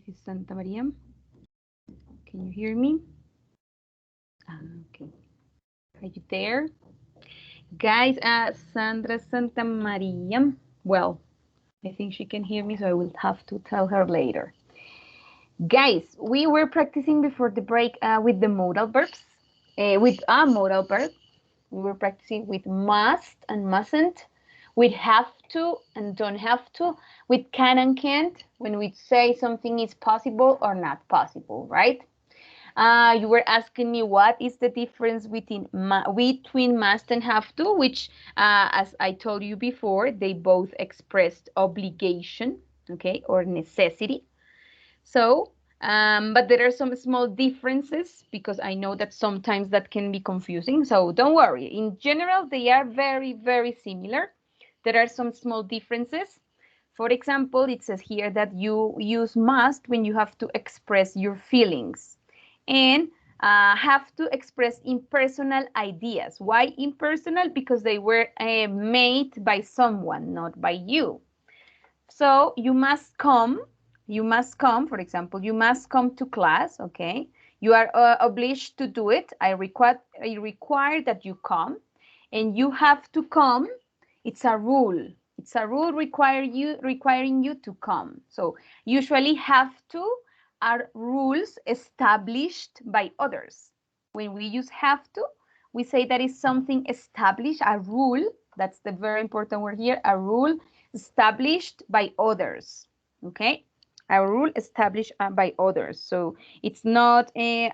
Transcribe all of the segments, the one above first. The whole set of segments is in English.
Mrs. Santa Maria. Can you hear me? Okay. Are you there? Guys, Sandra Santa Maria. Well, I think she can hear me, so I will have to tell her later. Guys, we were practicing before the break with the modal verbs. With a modal verb, we were practicing with must and mustn't, with have to and don't have to, with can and can't, when we say something is possible or not possible, right? You were asking me what is the difference between must and have to, which, as I told you before, they both expressed obligation, okay, or necessity. So, but there are some small differences because I know that sometimes that can be confusing. So don't worry. In general, they are very, very similar. There are some small differences. For example, it says here that you use must when you have to express your feelings, and have to express impersonal ideas. Why impersonal? Because they were made by someone, not by you. So you must come, for example, you must come to class, okay? You are obliged to do it. I require that you come, and you have to come. It's a rule. It's a rule requiring you to come. So usually have to are rules established by others. When we use have to, we say that is something established, a rule. That's the very important word here, a rule established by others, okay? A rule established by others. So it's not a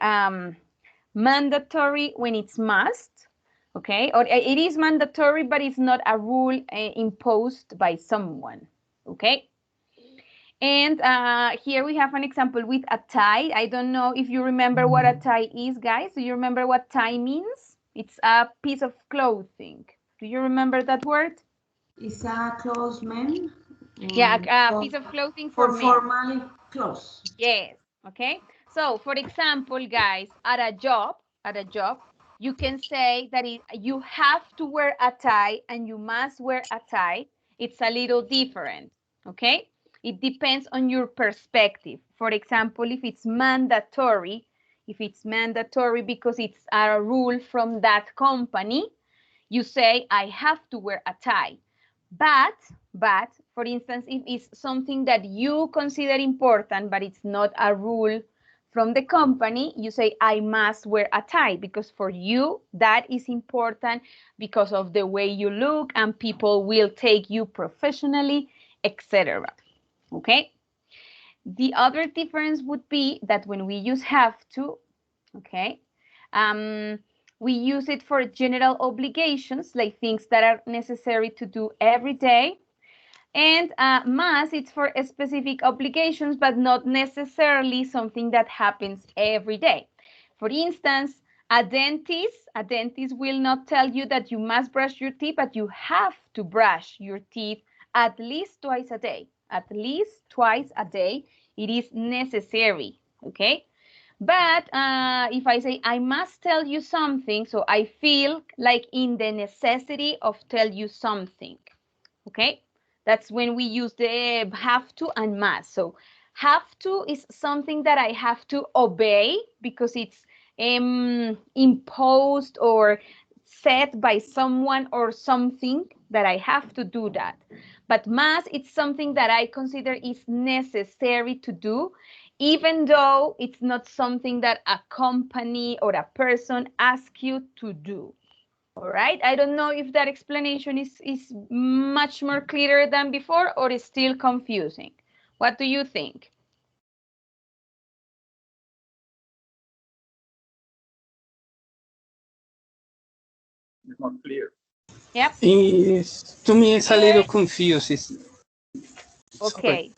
mandatory when it's must, okay? Or it is mandatory, but it's not a rule imposed by someone, okay? And here we have an example with a tie. I don't know if you remember what a tie is, guys. Do you remember what tie means? It's a piece of clothing. Do you remember that word? It's a clothes man. Yeah, a piece of clothing for men. Formal clothes. Yes. Okay. So, for example, guys, at a job, you can say that you have to wear a tie and you must wear a tie. It's a little different. Okay. It depends on your perspective. For example, if it's mandatory because it's a rule from that company, you say, I have to wear a tie. But, for instance, if it's something that you consider important, but it's not a rule from the company, you say, I must wear a tie, because for you, that is important because of the way you look and people will take you professionally, etc. Okay? The other difference would be that when we use have to, okay, we use it for general obligations, like things that are necessary to do every day. And must, it's for specific obligations, but not necessarily something that happens every day. For instance, a dentist will not tell you that you must brush your teeth, but you have to brush your teeth at least twice a day. At least twice a day, it is necessary, okay? But if I say, I must tell you something, so I feel like in the necessity of tell you something, okay? That's when we use the have to and must. So have to is something that I have to obey because it's imposed or set by someone or something that I have to do that. But must, it's something that I consider is necessary to do, even though it's not something that a company or a person asks you to do. All right, I don't know if that explanation is much more clearer than before or is still confusing. What do you think? It's not clear. Yep. To me, it's a little confused. Okay.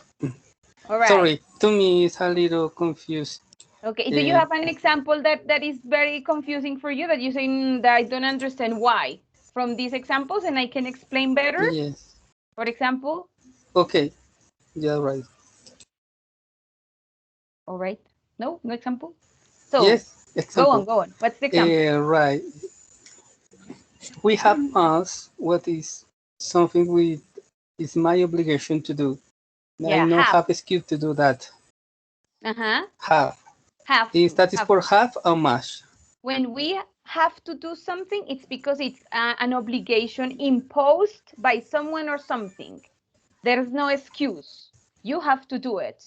All right. Sorry, to me, it's a little confused. Okay. Do you have an example that is very confusing for you that you say that I don't understand why from these examples and I can explain better? Yes. For example? Okay. Yeah, right. All right. No example? So yes, example. Go on. What's the example? Right. We have must, what is something is my obligation to do. Yeah, I don't have excuse to do that. Have. Have Is to. that is Have for to. have or must? When we have to do something, it's because it's an obligation imposed by someone or something. There's no excuse. You have to do it.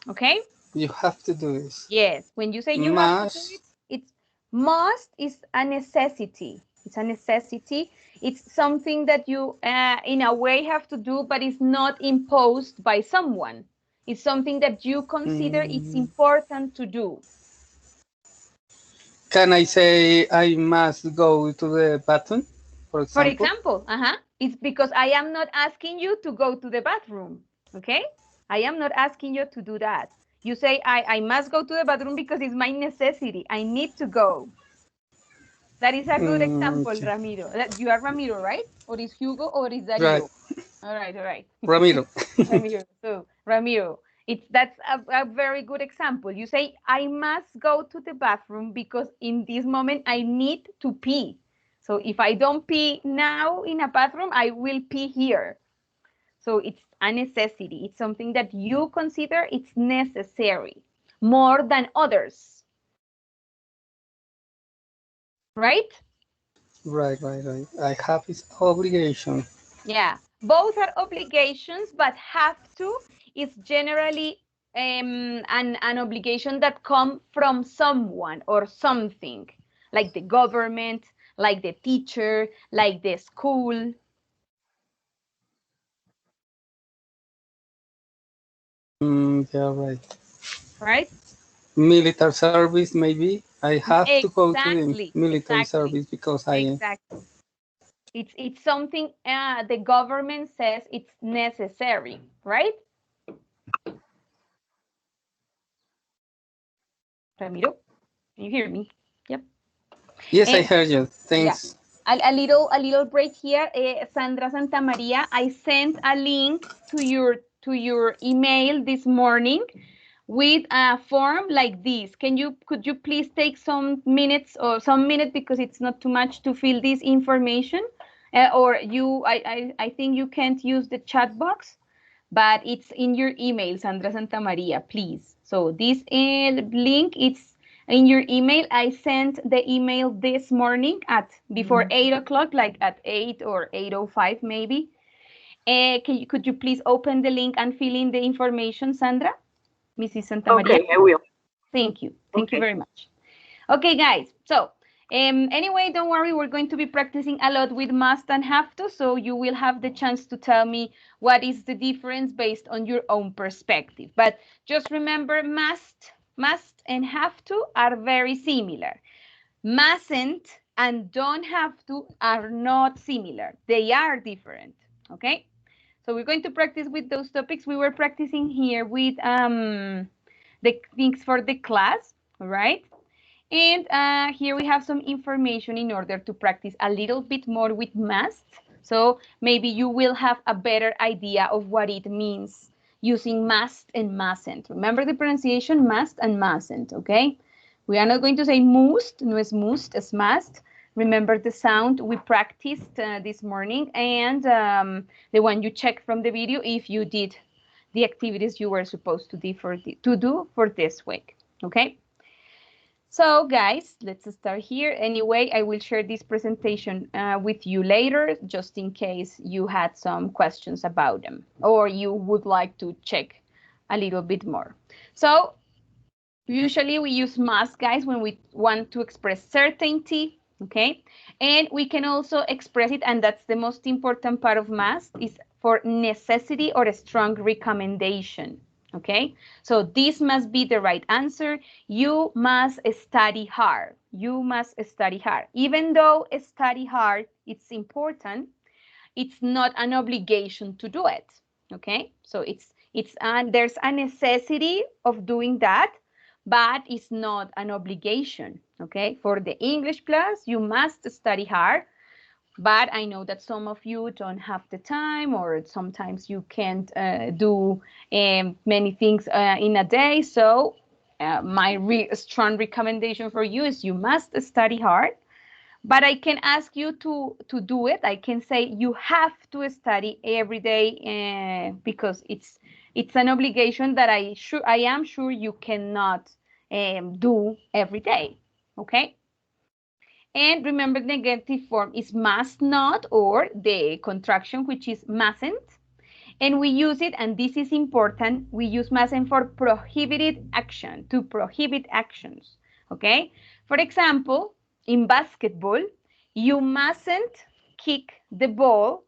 Okay? You have to do this. Yes. When you say you have to do it, it's must is a necessity. It's a necessity. It's something that you, in a way, have to do, but it's not imposed by someone. It's something that you consider it's important to do. Can I say I must go to the bathroom, for For example? example, it's because I am not asking you to go to the bathroom, okay? I am not asking you to do that. You say, I must go to the bathroom because it's my necessity. I need to go. That is a good example, Okay. Ramiro. You are Ramiro, right? Or is Hugo or is Right. Darío? All right, all right. Ramiro. Ramiro. So, Ramiro, that's a very good example. You say, I must go to the bathroom because in this moment I need to pee. So if I don't pee now in a bathroom, I will pee here. So it's a necessity. It's something that you consider it's necessary more than others. Right? Right. I have this obligation. Yeah, both are obligations, but have to is generally an obligation that come from someone or something, like the government, like the teacher, like the school. Yeah, right. Right? Military service, maybe. I have to go to the Exactly, military exactly, service because I. exactly. It's something the government says it's necessary, right? Ramiro, can you hear me? Yep. Yes, I And heard you. yeah, Thanks. a little break here. Sandra Santamaria, I sent a link to your email this morning with a form like this. Could you please take some minutes or some minute because it's not too much to fill this information? Or I think you can't use the chat box, but it's in your email, Sandra Santamaria, please. So this link, it's in your email. I sent the email this morning at before 8 o'clock, like at 8 or 8:05 maybe. Could you please open the link and fill in the information, Sandra? Mrs. Santamaria? Okay, I will. Thank you. Thank you Okay. very much. Okay, guys. So anyway, don't worry. We're going to be practicing a lot with must and have to. So you will have the chance to tell me what is the difference based on your own perspective. But just remember, must and have to are very similar. Mustn't and don't have to are not similar. They are different. Okay. So we're going to practice with those topics. We were practicing here with the things for the class, all right? And here we have some information in order to practice a little bit more with must. So maybe you will have a better idea of what it means using must and mustn't. Remember the pronunciation must and mustn't, okay? We are not going to say must, no es must, es must. Remember the sound we practiced this morning and the one you checked from the video if you did the activities you were supposed to do for this week, okay? So guys, let's start here. Anyway, I will share this presentation with you later, just in case you had some questions about them or you would like to check a little bit more. So usually we use must, guys, when we want to express certainty, okay? And we can also express it, and that's the most important part of must, is for necessity or a strong recommendation, okay? So this must be the right answer. You must study hard. You must study hard. Even though study hard, it's important, it's not an obligation to do it, okay? So there's a necessity of doing that, but it's not an obligation, okay? For the English class, you must study hard, but I know that some of you don't have the time or sometimes you can't do many things in a day. So my strong recommendation for you is you must study hard, but I can ask you to do it. I can say you have to study every day because it's It's an obligation that I am sure you cannot do every day, okay? And remember, the negative form is must not, or the contraction, which is mustn't. And we use it, and this is important, we use mustn't for prohibited action, to prohibit actions, okay? For example, in basketball, you mustn't kick the ball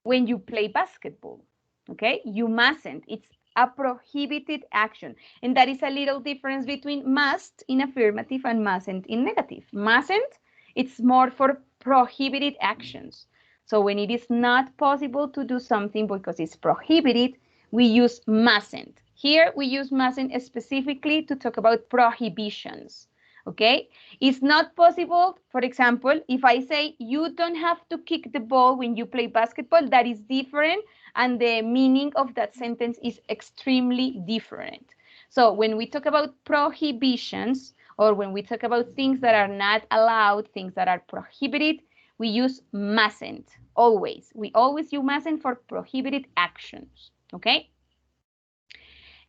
when you play basketball, okay? You mustn't. It's a prohibited action. And that is a little difference between must in affirmative and mustn't in negative. Mustn't, it's more for prohibited actions. So when it is not possible to do something because it's prohibited, we use mustn't. Here we use mustn't specifically to talk about prohibitions. Okay, it's not possible. For example, if I say you don't have to kick the ball when you play basketball, that is different, and the meaning of that sentence is extremely different. So when we talk about prohibitions, or when we talk about things that are not allowed, things that are prohibited, we use mustn't, always. We always use mustn't for prohibited actions, okay?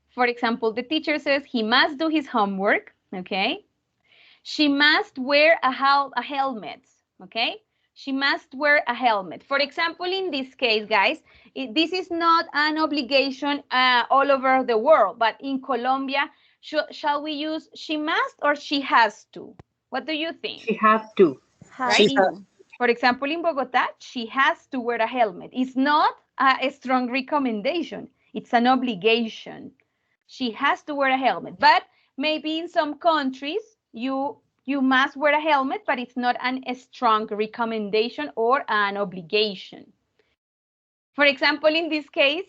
For example, the teacher says he must do his homework, okay? She must wear a helmet, okay? She must wear a helmet. For example, in this case, guys, this is not an obligation all over the world, but in Colombia, shall we use she must or she has to? What do you think? She has to. Right? For example, in Bogota, she has to wear a helmet. It's not a strong recommendation. It's an obligation. She has to wear a helmet. But maybe in some countries, you must wear a helmet, but it's not a strong recommendation or an obligation. For example, in this case,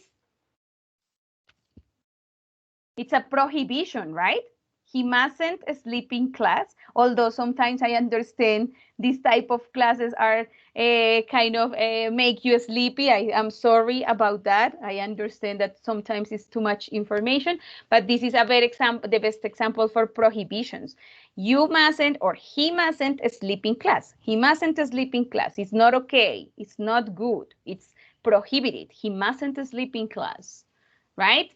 it's a prohibition, right? He mustn't sleep in class, although sometimes I understand these type of classes are kind of make you sleepy. I am sorry about that. I understand that sometimes it's too much information, but this is a the best example for prohibitions. You mustn't or he mustn't sleep in class. He mustn't sleep in class. It's not okay. It's not good. It's prohibited. He mustn't sleep in class, right?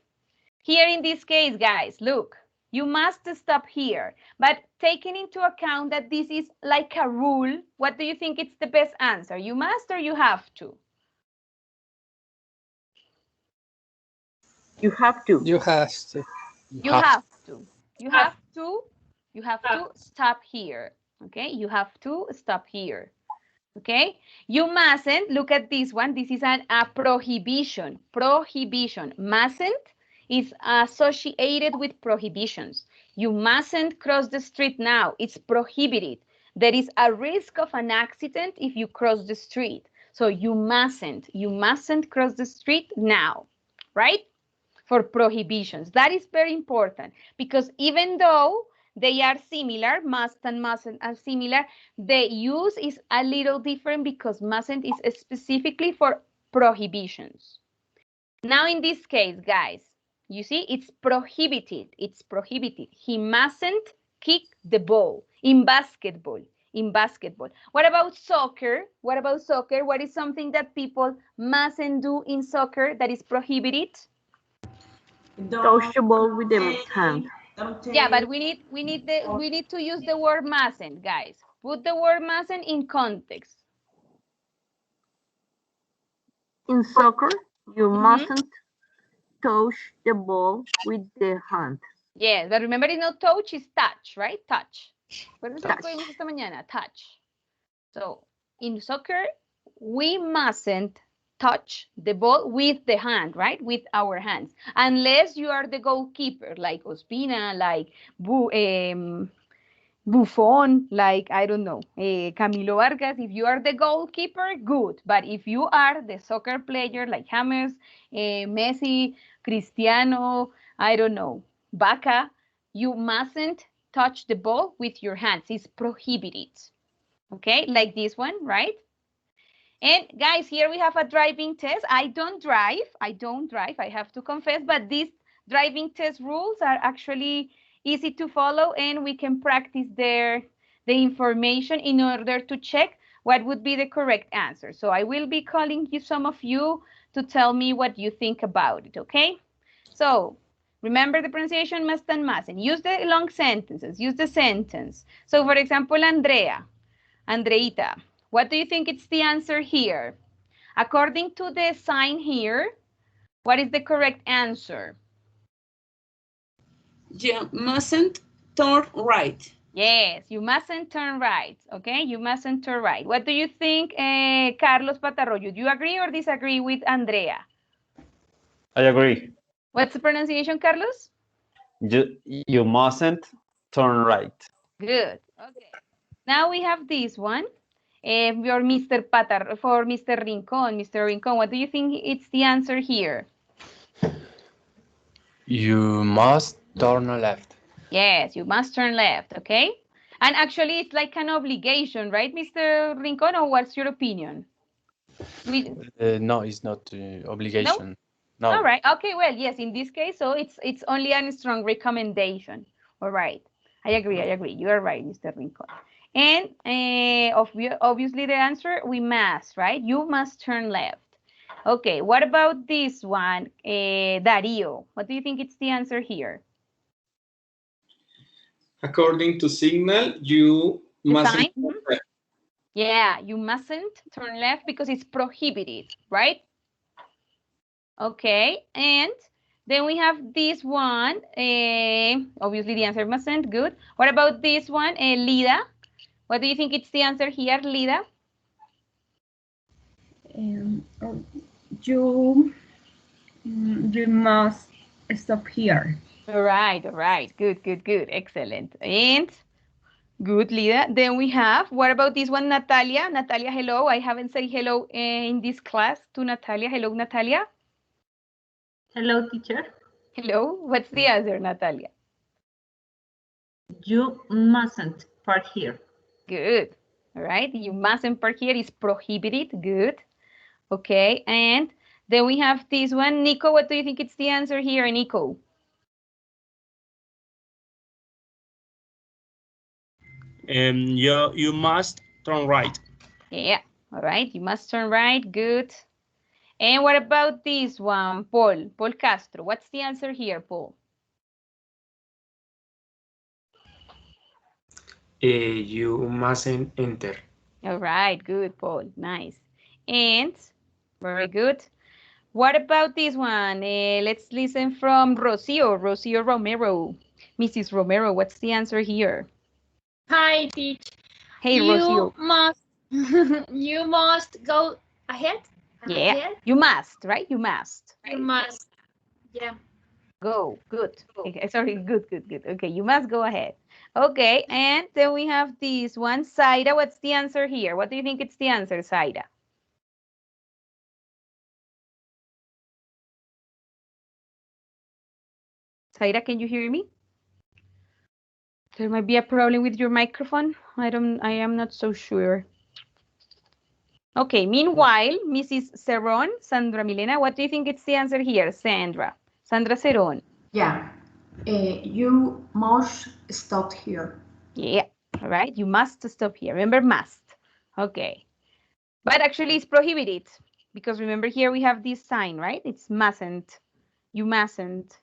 Here in this case, guys, look, you must stop here. But taking into account that this is like a rule, what do you think it's the best answer? You must or you have to? You have to. You have to. You have to. You have to. You have to stop here. Okay, you have to stop here. Okay, you mustn't. Look at this one. This is a prohibition. Prohibition. Mustn't is associated with prohibitions. You mustn't cross the street now. It's prohibited. There is a risk of an accident if you cross the street. So you mustn't cross the street now, right? For prohibitions. That is very important because even though they are similar, must and mustn't are similar, the use is a little different because mustn't is specifically for prohibitions. Now in this case, guys, you see, it's prohibited. It's prohibited. He mustn't kick the ball in basketball. In basketball. What about soccer? What about soccer? What is something that people mustn't do in soccer that is prohibited? Touch the ball with the hand. Yeah, but we need to use the word mustn't, guys. Put the word mustn't in context. In soccer, you mustn't touch the ball with the hand. Yeah, but remember, it's not touch, it's touch, right? Touch. Touch. So in soccer, we mustn't touch the ball with the hand, right? With our hands, unless you are the goalkeeper, like Ospina, like Buffon, like, I don't know, Camilo Vargas. If you are the goalkeeper, good. But if you are the soccer player, like James, Messi, Cristiano, I don't know, Baca, you mustn't touch the ball with your hands. It's prohibited. Okay, like this one, right? And guys, here we have a driving test. I don't drive, I have to confess, but these driving test rules are actually easy to follow and we can practice the information in order to check what would be the correct answer. So I will be calling you, some of you, to tell me what you think about it, okay? So remember the pronunciation must and mustn't. Use the long sentences. Use the sentence. So for example, Andreita, what do you think it's the answer here? According to the sign here, what is the correct answer? You mustn't turn right. Yes, you mustn't turn right, okay? You mustn't turn right. What do you think, Carlos Patarroyo? Do you agree or disagree with Andrea? I agree. What's the pronunciation, Carlos? You mustn't turn right. Good, okay. Now we have this one. For Mr. Rincon. Mr. Rincon, what do you think it's the answer here? You must turn left. Yes, you must turn left, okay? And actually, it's like an obligation, right, Mr. Rincon, or what's your opinion? No, it's not obligation. No. All right. Okay. Well, yes. In this case, so it's only a strong recommendation. All right. I agree. You are right, Mr. Rincon. And obviously, the answer we must, right? You must turn left. Okay. What about this one, Darío? What do you think it's the answer here? According to signal, you mustn't turn left. Yeah, you mustn't turn left because it's prohibited, right? Okay, and then we have this one. Obviously, the answer mustn't. Good. What about this one, Lida? What do you think it's the answer here, Lida? You must stop here. All right. Good. Excellent. And good, Lida. Then we have, what about this one, Natalia? Natalia, hello. I haven't said hello in this class to Natalia. Hello, Natalia. Hello, teacher. Hello. What's the answer, Natalia? You mustn't park here. Good. All right. You mustn't park here. It's prohibited. Good. Okay. And then we have this one. Nico, what do you think it's the answer here, Nico? You must turn right. Yeah. All right. You must turn right. Good. And what about this one, Paul? Paul Castro. What's the answer here, Paul? You mustn't enter. All right. Good, Paul. Nice. And very good. What about this one? Let's listen from Rocio Romero. Mrs. Romero, what's the answer here? Hi, teach. Hey, Rocio. You must go ahead. Yeah, Ahead. you must, right? You must. You must. Yeah. Go. Good. Okay, sorry. Good. Okay, you must go ahead. Okay, and then we have this one. Zaira, what's the answer here? What do you think it's the answer, Zaira? Zaira, can you hear me? There might be a problem with your microphone. I am not so sure. Okay, meanwhile, Mrs. Cerón, Sandra Milena, what do you think it's the answer here, Sandra Cerón? Yeah, you must stop here. Yeah, all right, you must stop here. Remember, must. Okay, but actually it's prohibited because remember here we have this sign, right? It's mustn't. You mustn't.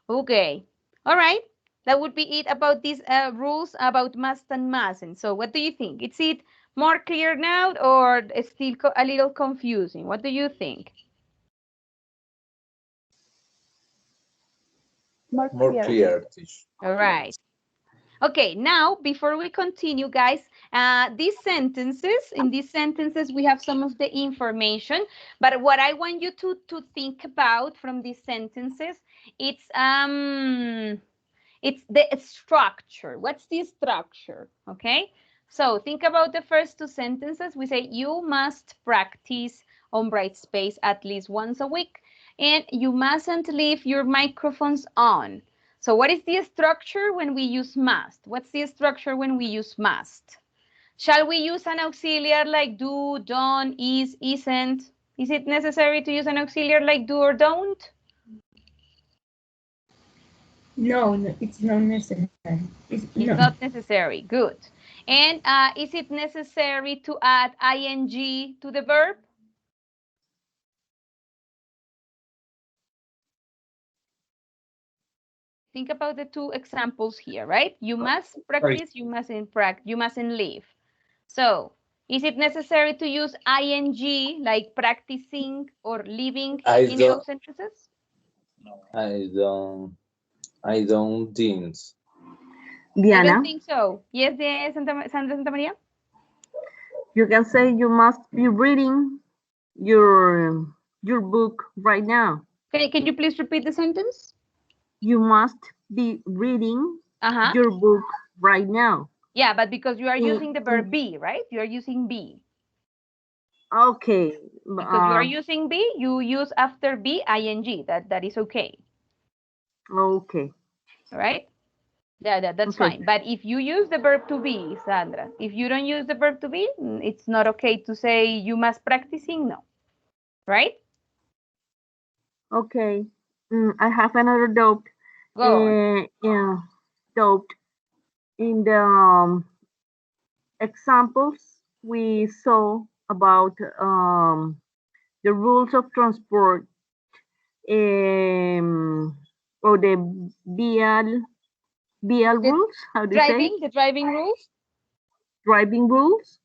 Okay, all right. That would be it about these rules about must and mustn't. So what do you think? Is it more clear now or still a little confusing? What do you think? More clear. All right. Okay, now before we continue, guys, in these sentences, we have some of the information, but what I want you to think about from these sentences, it's the structure. What's the structure? Okay, so think about the first two sentences. We say you must practice on Brightspace at least once a week, and you mustn't leave your microphones on. So what is the structure when we use must? What's the structure when we use must? Shall we use an auxiliary like do, don't, is, isn't? Is it necessary to use an auxiliary like do or don't? No, it's not necessary. It's not necessary. Good. And is it necessary to add ing to the verb? Think about the two examples here, right? You must practice, you mustn't practice, you mustn't leave. So, is it necessary to use ing like practicing or living in those sentences? I don't think. Diana, I don't think so. Yes, Sandra Santa Maria? you can say you must be reading your book right now. Can you please repeat the sentence? You must be reading Uh-huh. your book right now. Yeah, but because you are using the verb be, right? You are using be. Okay. Because you are using be, you use after be ing. That is okay. Okay. All right? That's Okay. fine. But if you use the verb to be, Sandra, if you don't use the verb to be, it's not okay to say you must practicing. No. Right? Okay. I have another doubt. Go on. Doubt in the examples we saw about the rules of transport or the BL rules. How do you say? The driving rules. Driving rules.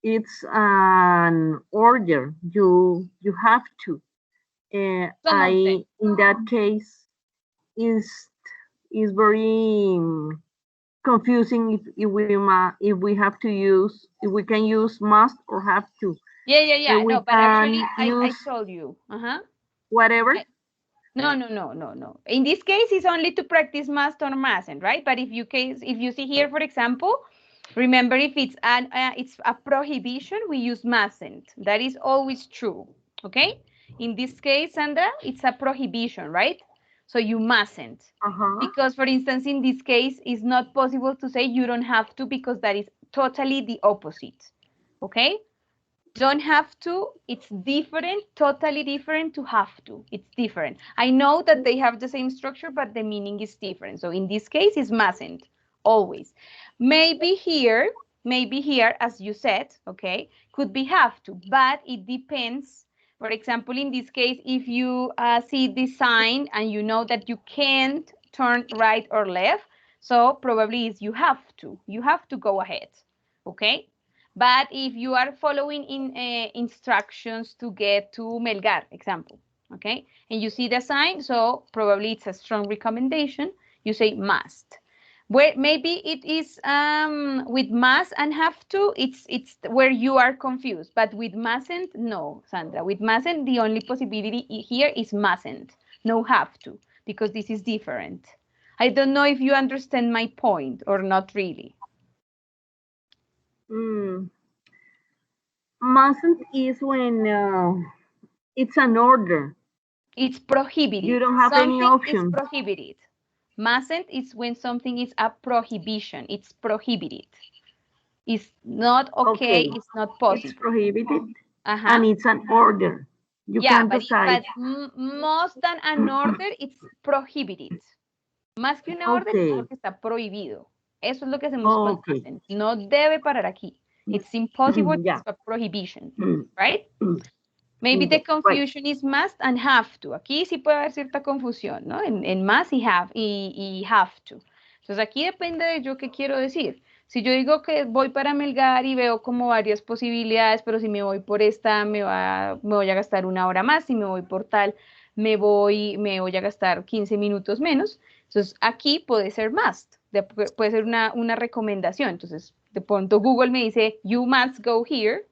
It's an order. You have to. In that case is very confusing if we have to use, if we can use must or have to. Yeah. No, but actually I told you. Whatever. No. In this case, it's only to practice must or mustn't, right? But if you see here, for example, remember if it's a prohibition, we use mustn't. That is always true. Okay. In this case, Sandra, it's a prohibition, right? So you mustn't. Because, for instance, in this case, it's not possible to say you don't have to because that is totally the opposite. Okay. Don't have to, it's different, totally different to have to. It's different. I know that they have the same structure, but the meaning is different. So in this case, it's mustn't, always. Maybe here, as you said, okay, could be have to, but it depends. For example, in this case, if you see the sign and you know that you can't turn right or left, so probably it's you have to go ahead, okay? But if you are following instructions to get to Melgar, example, okay, and you see the sign, so probably it's a strong recommendation, you say must. Where maybe it is with must and have to, it's where you are confused, but with mustn't, no, Sandra. With mustn't, the only possibility here is mustn't, no have to, because this is different. I don't know if you understand my point or not really. Mustn't is when it's an order. It's prohibited. You don't have any option. It's prohibited. Mustn't is when something is a prohibition. It's prohibited. It's not okay. It's not possible. It's prohibited. And it's an order. You can't decide. But more than an order, it's prohibited. Más que una orden, es porque está prohibido. Eso es lo que hacemos con mustn't. No debe parar aquí. It's impossible. It's a prohibition, right? Maybe the confusion is must and have to. Aquí sí puede haber cierta confusión, ¿no? En must y have to. Entonces aquí depende de yo qué quiero decir. Si yo digo que voy para Melgar y veo como varias posibilidades, pero si me voy por esta me voy a gastar 1 hora más, si me voy por tal me voy a gastar 15 minutos menos. Entonces aquí puede ser must, puede ser una recomendación. Entonces de pronto Google me dice you must go here,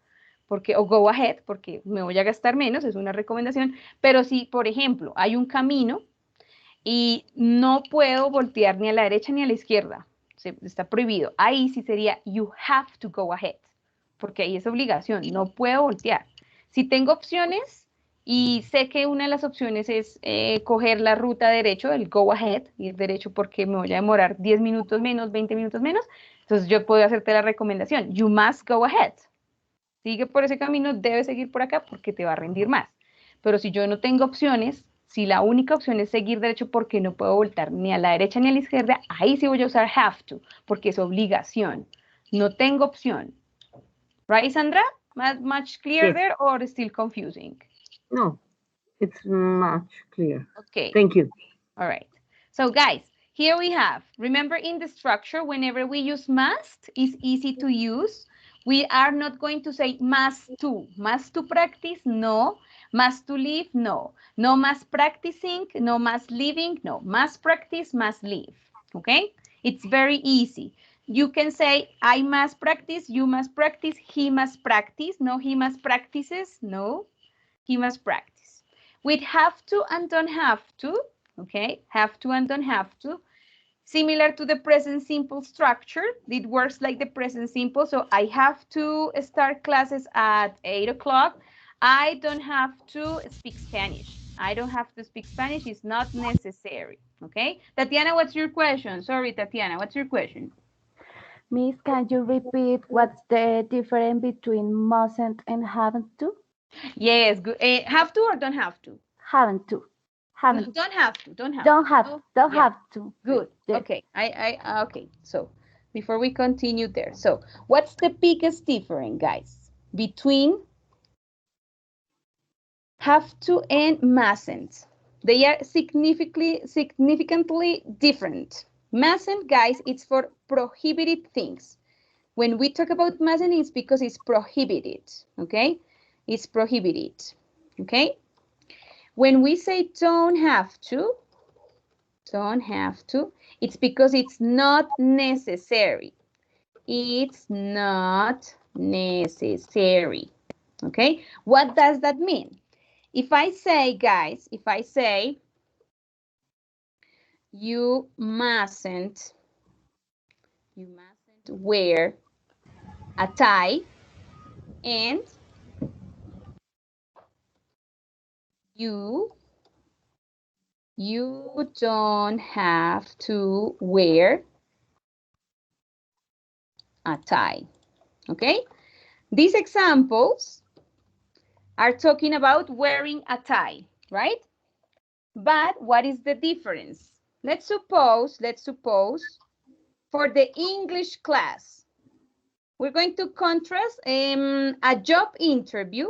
o go ahead, porque me voy a gastar menos, es una recomendación. Pero si, por ejemplo, hay un camino y no puedo voltear ni a la derecha ni a la izquierda, está prohibido, ahí sí sería you have to go ahead, porque ahí es obligación, no puedo voltear. Si tengo opciones y sé que una de las opciones es coger la ruta derecho, el go ahead, ir derecho porque me voy a demorar 10 minutos menos, 20 minutos menos, entonces yo puedo hacerte la recomendación, you must go ahead. Sigue por ese camino, debes seguir por acá porque te va a rendir más. Pero si yo no tengo opciones, si la única opción es seguir derecho porque no puedo voltar ni a la derecha ni a la izquierda, ahí sí voy a usar have to, porque es obligación. No tengo opción. Right, Sandra? Much clearer there or still confusing? No, It's much clear. Okay. Thank you. All right. So guys, here we have, remember in the structure, whenever we use must, it's easy to use. We are not going to say must to practice, no. Must to leave, no. No must practicing, no must leaving, no. Must practice, must leave, okay? It's very easy. You can say, I must practice, you must practice, he must practice, no, he must practices, no, he must practice. With have to and don't have to, okay, have to and don't have to, similar to the present simple structure, it works like the present simple. So I have to start classes at 8 o'clock. I don't have to speak Spanish. I don't have to speak Spanish. It's not necessary. Okay. Tatiana, what's your question? Sorry, Tatiana, what's your question? Miss, can you repeat what's the difference between mustn't and haven't to? Yes, good. Have to or don't have to? Haven't to. Haven't. Don't have to. Don't have. Don't have. Oh, Don't yeah. have to. Good. Yes. Okay. Okay. So before we continue there, so what's the biggest difference, guys, between have to and mustn't? They are significantly different. Mustn't, guys, it's for prohibited things. When we talk about mustn't, it's because it's prohibited. Okay, it's prohibited. Okay. When we say don't have to, it's because it's not necessary. It's not necessary. Okay, what does that mean? If I say, guys, if I say you mustn't wear a tie, and you don't have to wear a tie. Okay, these examples are talking about wearing a tie, right? But what is the difference? Let's suppose for the English class, we're going to contrast a job interview.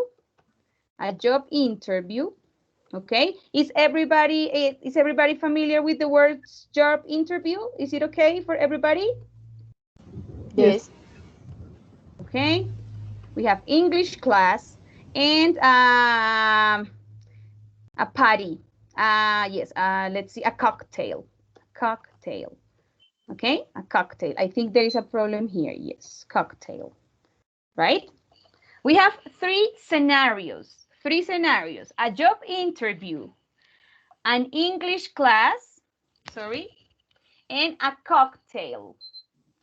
Okay, is everybody familiar with the words job interview? Is it okay for everybody? Yes. Okay, we have English class and a party. Yes, let's see, a cocktail. Okay, a cocktail. I think there is a problem here. Yes, cocktail, right? We have three scenarios. A job interview, an English class, and a cocktail,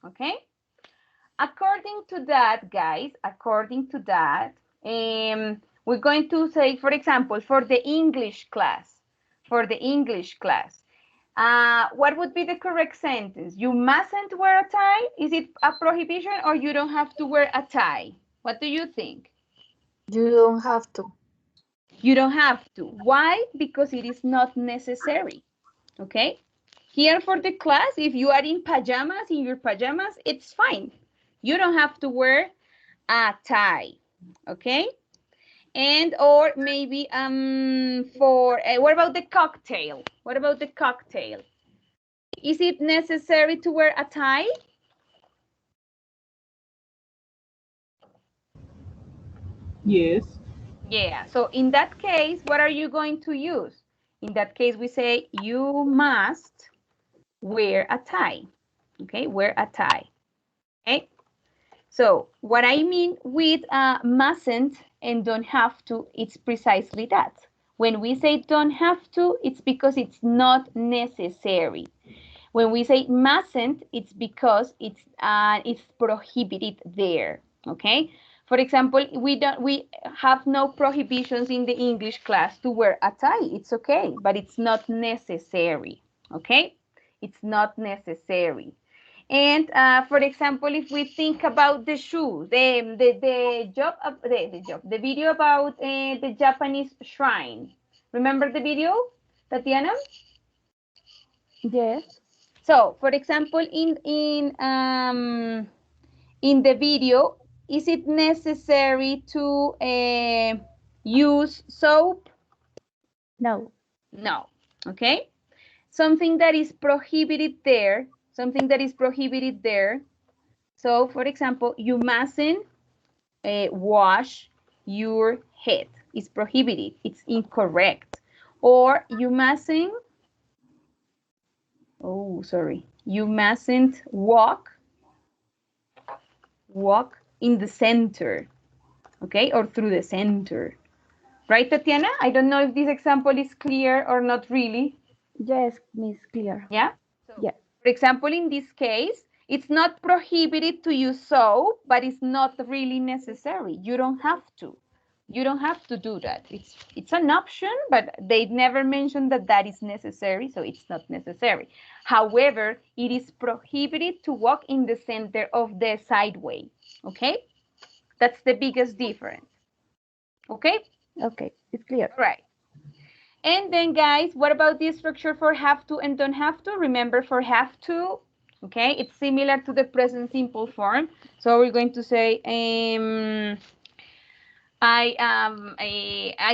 okay? According to that, guys, we're going to say, for example, for the English class, what would be the correct sentence? You mustn't wear a tie? Is it a prohibition, or you don't have to wear a tie? What do you think? You don't have to. You don't have to. Why? Because it is not necessary. Okay? Here for the class, if you are in your pajamas, it's fine. You don't have to wear a tie. Okay? And or maybe what about the cocktail? Is it necessary to wear a tie? Yes. Yeah, so in that case, what are you going to use? In that case, we say you must wear a tie. Okay, wear a tie. Okay, so what I mean with mustn't and don't have to, it's precisely that. When we say don't have to, it's because it's not necessary. When we say mustn't, it's because it's prohibited there. Okay. For example, we have no prohibitions in the English class to wear a tie. It's okay, but it's not necessary. Okay, it's not necessary. And for example, if we think about the shoe, the video about the Japanese shrine. Remember the video, Tatiana? Yes. So, for example, in the video, is it necessary to use soap? No. No. Okay. Something that is prohibited there. Something that is prohibited there. So, for example, you mustn't wash your head. It's prohibited. It's incorrect. Or you mustn't. Oh, sorry. You mustn't walk in the center, okay, or through the center. Right, Tatiana? I don't know if this example is clear or not really. Yes, Miss, clear. Yeah? So, yeah. For example, in this case, it's not prohibited to use soap, but it's not really necessary. You don't have to. You don't have to do that. It's an option, but they never mentioned that that is necessary, so it's not necessary. However, it is prohibited to walk in the center of the sideway, okay? That's the biggest difference, okay? Okay, it's clear. All right. And then, guys, what about the structure for have to and don't have to? Remember, for have to, okay, it's similar to the present simple form. So we're going to say, I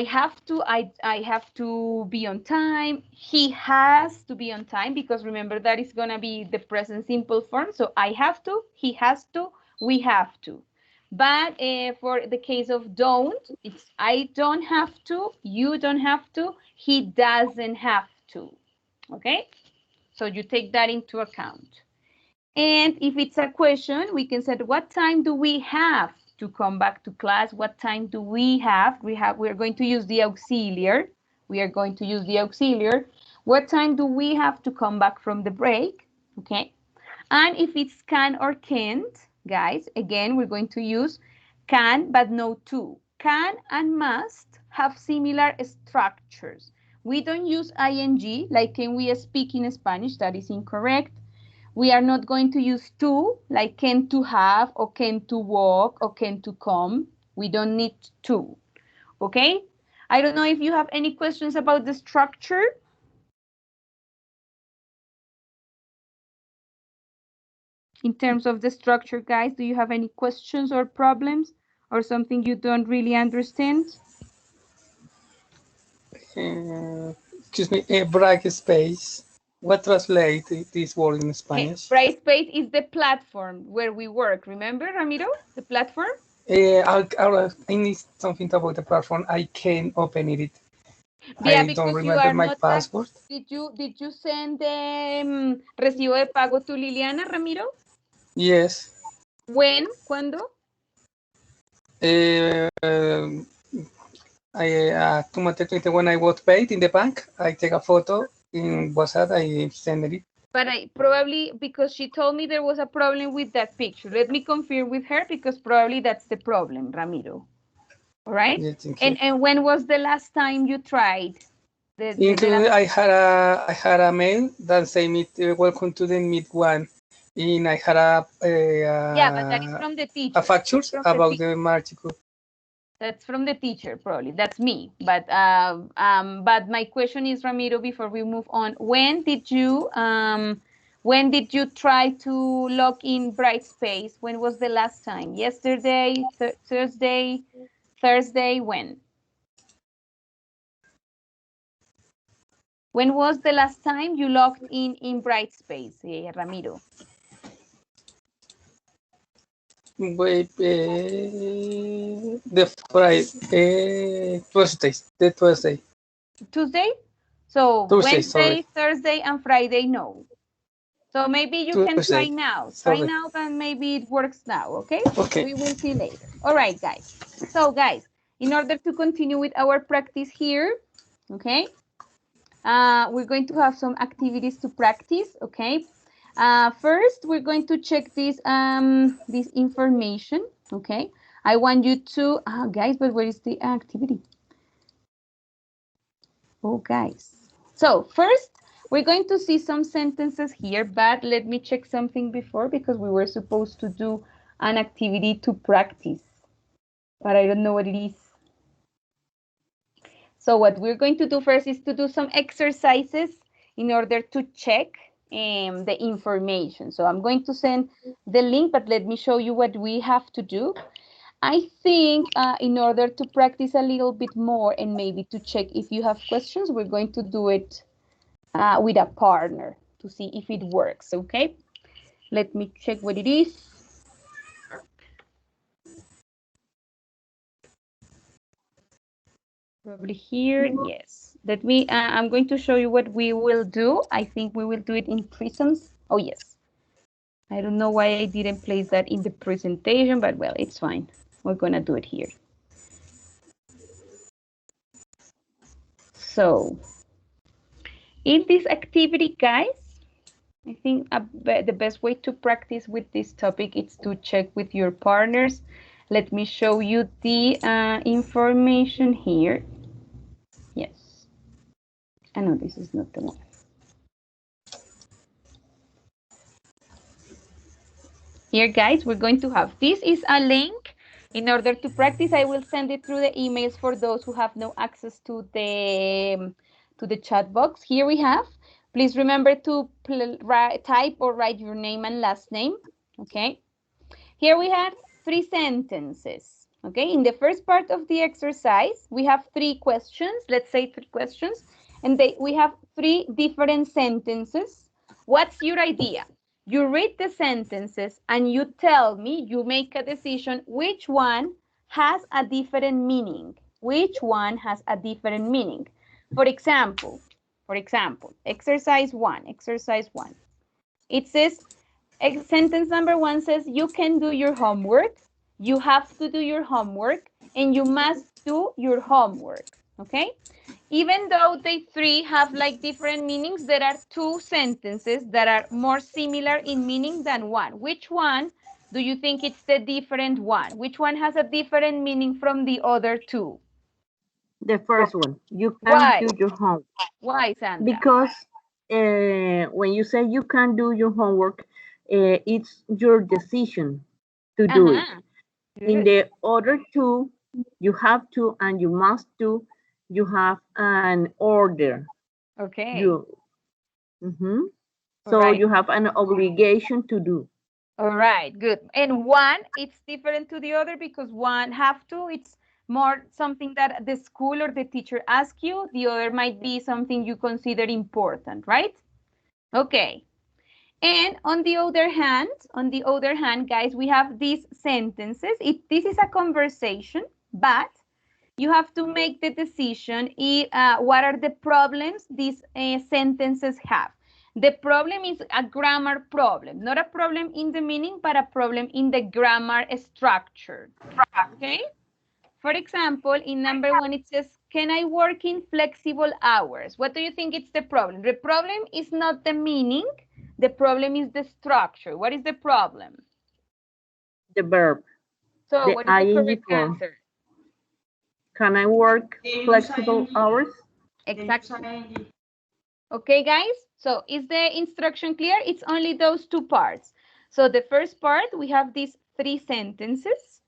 have to be on time. He has to be on time, because remember that is gonna be the present simple form. So I have to, he has to, we have to. But for the case of don't, it's I don't have to, you don't have to, he doesn't have to. Okay, so you take that into account. And if it's a question, we can say, what time do we have to come back to class? What time do we have? We're going to use the auxiliary. We are going to use the auxiliary. What time do we have to come back from the break? Okay. And if it's can or can't, guys, again, we're going to use can, but no to. Can and must have similar structures. We don't use ing, like can we speak in Spanish? That is incorrect. We are not going to use to, like can to have, or can to walk, or can to come. We don't need to, okay? I don't know if you have any questions about the structure. In terms of the structure, guys, do you have any questions or problems, or something you don't really understand? Excuse me, bright space. What translate this word in Spanish? Bright space is the platform where we work. Remember, Ramiro, the platform? I need something about the platform. I can't open it. Yeah, I don't remember my password. Did you send the recibo de pago to Liliana, Ramiro? Yes. When? ¿Cuándo? When I was paid in the bank, I take a photo in WhatsApp, I send it. But I probably, because she told me there was a problem with that picture. Let me confirm with her, because probably that's the problem, Ramiro. All right? Yes, and when was the last time you tried? I had a mail that say welcome to the meet one, and I had yeah, but that is from the teacher. A factures about the article. That's from the teacher, probably. That's me. But my question is, Ramiro, before we move on, when did you try to log in Brightspace? When was the last time? Yesterday, Thursday, when? When was the last time you logged in Brightspace, Ramiro? Wait, the Friday, Tuesday. Tuesday? So Tuesday, Wednesday, sorry. Thursday, and Friday, no. So maybe you Tuesday. can try now. Sorry. Try now, and maybe it works now, okay? Okay. We will see later. All right, guys. So, guys, in order to continue with our practice here, okay, we're going to have some activities to practice, okay? First, we're going to check this information, okay? I want you to, guys, but where is the activity? Oh, guys. So first, we're going to see some sentences here, but let me check something before, because we were supposed to do an activity to practice, but I don't know what it is. So what we're going to do first is to do some exercises in order to check the information. So I'm going to send the link, but let me show you what we have to do. I think in order to practice a little bit more and maybe to check if you have questions, we're going to do it with a partner to see if it works, okay? Let me check what it is. Probably here, yes. Let me, I'm going to show you what we will do. I think we will do it in prisons. Oh, yes. I don't know why I didn't place that in the presentation, but well, it's fine. We're gonna do it here. So, in this activity, guys, I think the best way to practice with this topic is to check with your partners. Let me show you the information here. Yes. I know this is not the one. Here, guys, we're going to have, this is a link. In order to practice, I will send it through the emails for those who have no access to the chat box. Here we have, please remember to type or write your name and last name, okay? Here we have 3 sentences, okay? In the first part of the exercise, we have 3 questions, let's say 3 questions, and we have 3 different sentences. What's your idea? You read the sentences and you tell me, you make a decision which one has a different meaning. Which one has a different meaning? For example, exercise 1. It says, sentence number 1 says, you can do your homework, you have to do your homework, and you must do your homework, okay? Even though they 3 have like different meanings, there are 2 sentences that are more similar in meaning than one. Which one do you think it's the different one? Which one has a different meaning from the other 2? The first one, you can do your homework. Why, Sandra? Because when you say you can do your homework, it's your decision to do it. In the other 2, you have to and you must do, you have an order. Okay. So right. You have an obligation to do. All right, good. And one, it's different to the other because one have to, it's more something that the school or the teacher asks you. The other might be something you consider important, right? Okay. And on the other hand, guys, we have these sentences. This is a conversation, but you have to make the decision what are the problems these sentences have. The problem is a grammar problem, not a problem in the meaning, but a problem in the grammar structure, okay? For example, in number 1, it says, can I work in flexible hours? What do you think it's the problem? The problem is not the meaning, the problem is the structure. What is the problem? The verb. So what is the correct answer? Can I work flexible hours? Exactly. Okay, guys, so is the instruction clear? It's only those 2 parts. So the first part, we have these 3 sentences,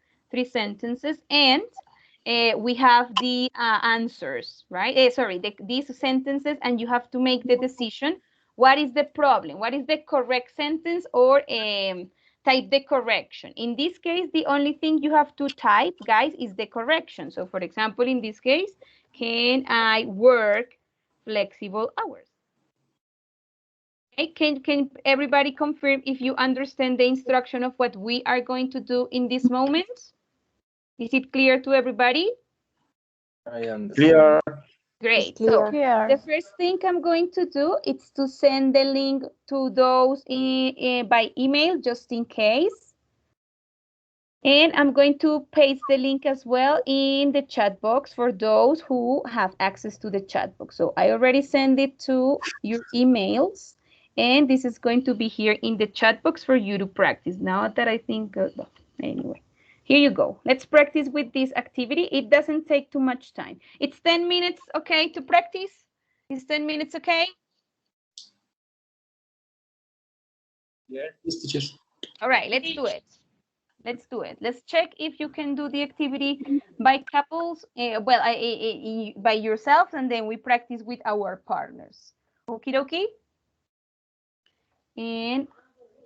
and we have the answers, right? These sentences, and you have to make the decision. What is the problem? What is the correct sentence, or type the correction? In this case, the only thing you have to type, guys, is the correction. So for example, in this case, can I work flexible hours? Okay, can everybody confirm if you understand the instruction of what we are going to do in this moment? Is it clear to everybody? I understand. Clear. Great. So the first thing I'm going to do is to send the link to those by email, just in case. And I'm going to paste the link as well in the chat box for those who have access to the chat box. So I already sent it to your emails. And this is going to be here in the chat box for you to practice. Now that I think, anyway, here you go. Let's practice with this activity. It doesn't take too much time. It's 10 minutes, okay, to practice? Is 10 minutes okay? Yes, teacher. All right, let's do it. Let's do it. Let's check if you can do the activity by couples, by yourself, and then we practice with our partners. Okie dokie? And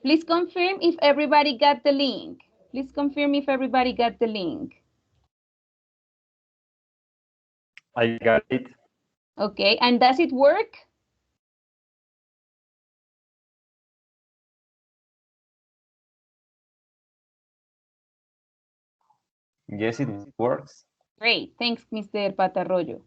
please confirm if everybody got the link. Please confirm if everybody got the link. I got it. Okay, and does it work? Yes, it works. Great, thanks, Mr. Patarroyo.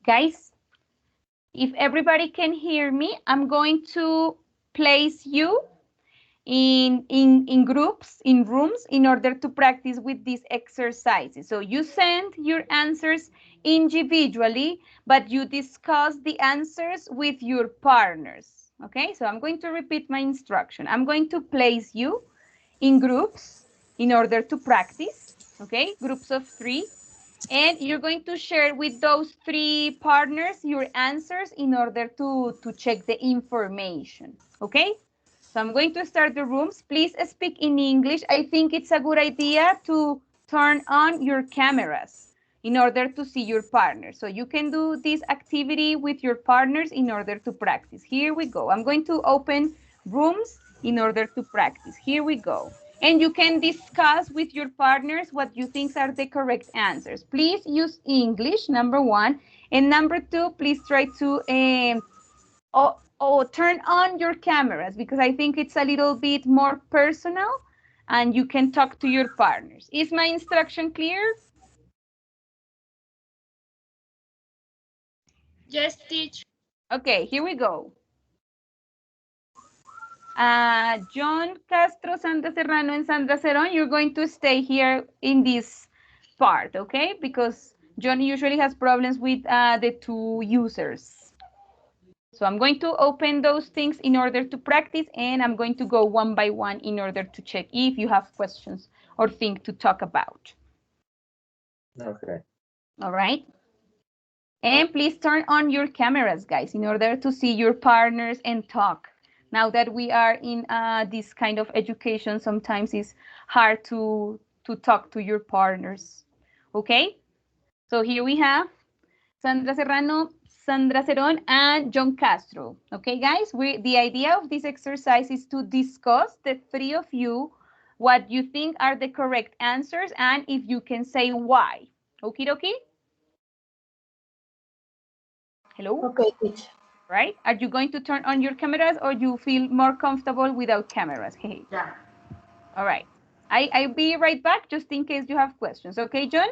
Guys, if everybody can hear me, I'm going to place you in groups, in rooms, in order to practice with these exercises. So you send your answers individually, but you discuss the answers with your partners. Okay, so I'm going to repeat my instruction. I'm going to place you in groups in order to practice, okay, groups of 3. And you're going to share with those 3 partners your answers in order to check the information, okay? So I'm going to start the rooms. Please speak in English. I think it's a good idea to turn on your cameras in order to see your partners. So you can do this activity with your partners in order to practice. Here we go. I'm going to open rooms in order to practice. Here we go. And you can discuss with your partners what you think are the correct answers. Please use English, number 1. And number 2, please try to turn on your cameras, because I think it's a little bit more personal and you can talk to your partners. Is my instruction clear? Yes, teacher. Okay, here we go. John Castro, Sandra Serrano, and Sandra Ceron, you're going to stay here in this part, okay? Because John usually has problems with the 2 users. So I'm going to open those things in order to practice, and I'm going to go one by one in order to check if you have questions or things to talk about. Okay. All right. And please turn on your cameras, guys, in order to see your partners and talk. Now that we are in this kind of education, sometimes it's hard to talk to your partners. Okay? So here we have Sandra Serrano, Sandra Ceron, and John Castro. Okay, guys, the idea of this exercise is to discuss, the 3 of you, what you think are the correct answers and if you can say why. Okie dokie? Hello? Okay, teacher. Right? Are you going to turn on your cameras or you feel more comfortable without cameras? Hey. Yeah. All right. I'll be right back just in case you have questions. Okay, John?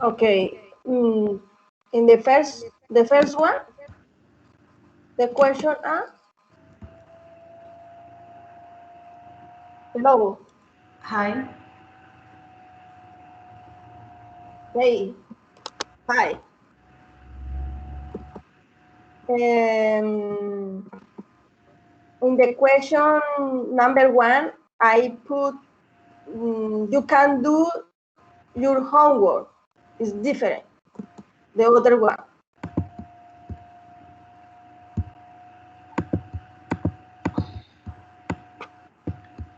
Okay. In the first one, the question hello. Hi. Hey. Hi. In the question number 1, I put you can do your homework. It's different. The other one.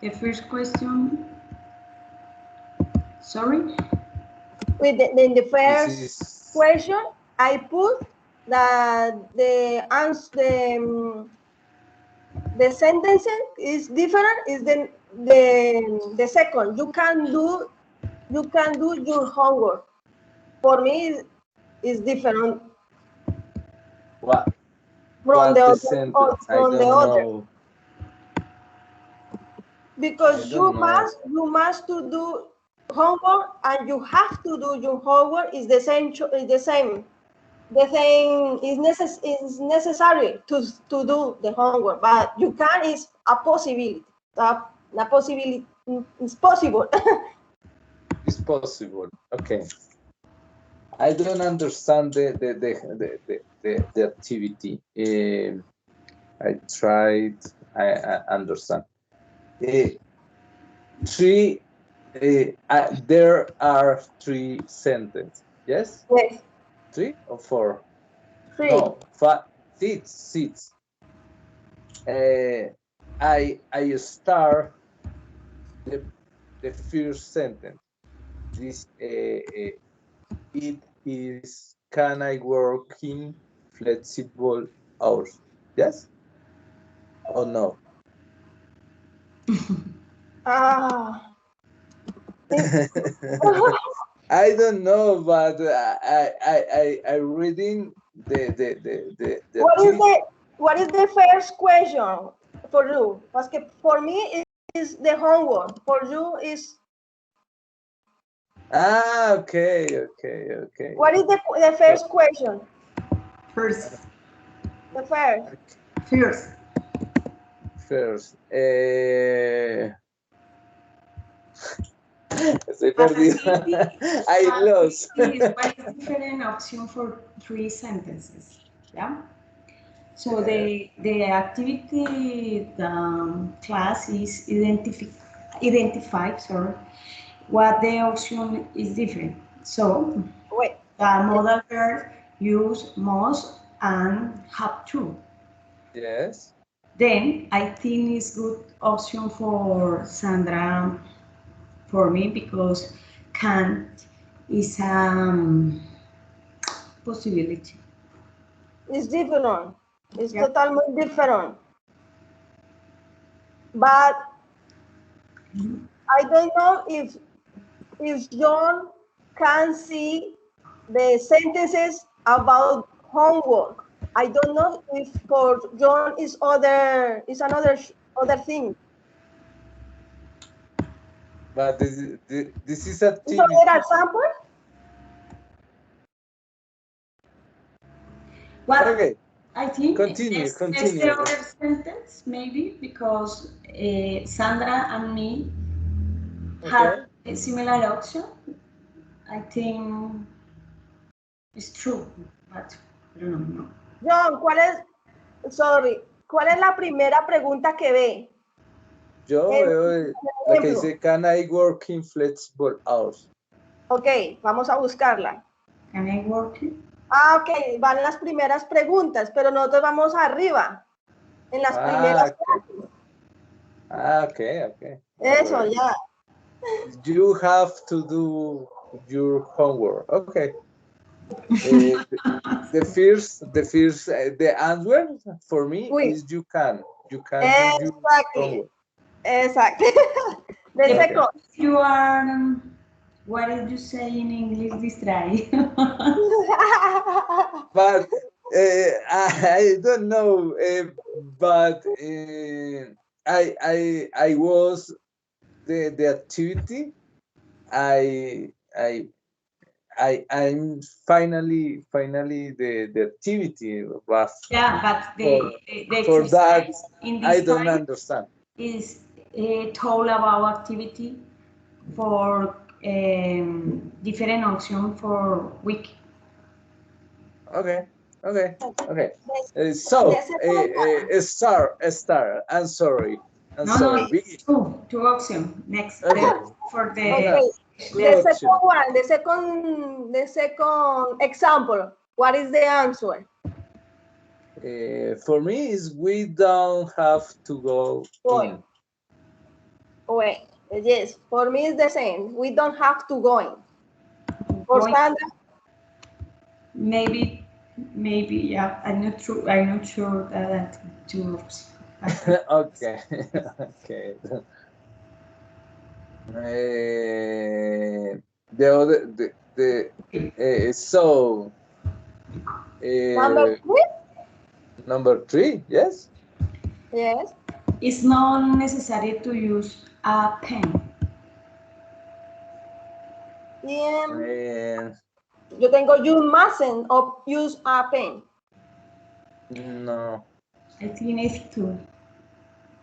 The first question. Sorry? In the first question, I put that the answer, the sentence is different. Is the second. You can do your homework. For me, is different. What? from the the other, sentence? or I from don't the other. know. Because I you don't know. must to do homework, and you have to do your homework is the same. The same is necessary to do the homework, but you can is a possibility. A possibility is possible. It's possible. Okay. I don't understand the activity. I tried. I understand. There are 3 sentences. Yes. Yes. 3 or 4? 3. No, 5. 6. I start the first sentence. This it is, can I work in flexible hours? Yes or no? I don't know, but I reading the what is the first question for you? Because for me it is the homework. For you is okay. what is the first question? First. The first. First. Estoy perdido. I lost. What is different option for 3 sentences? Yeah. So the activity class is identify what the option is different. So wait, the modal verb use must and have to. Yes. Then I think it's good option for Sandra, for me, because can is possibility. It's different. It's totally different. But I don't know if John can see the sentences about homework. I don't know if for John is another thing. But this is activity. Is another example? Well, okay. I think continue. the other sentence, maybe, because Sandra and me have a similar option. I think it's true, but I don't know. John, ¿cuál es la primera pregunta que ve? Yo veo la que dice, can I work in flexible hours? Ok, vamos a buscarla. Can I work? Ok, van las primeras preguntas, pero nosotros vamos arriba, en las primeras frases. Okay. Eso, ya. You have to do your homework. Okay. The answer for me is you can. You can do your homework. Exactly. The second. You are, what did you say in English? Distrae. But I don't know. But I was the activity. I'm finally the activity was but the for that in this I don't time understand. Is told about activity for different option for week. Okay. So star. I'm sorry. No, two option. Next for the second example. What is the answer? For me is we don't have to go in. Wait, yes, for me it's the same. We don't have to go in. For Sandra? Maybe, yeah. I'm not sure that two options. Okay. The other so number 3? Number 3, yes? Yes. It's not necessary to use a pen. Yeah. Yo tengo you mustn't use a pen. No. I think it's 2.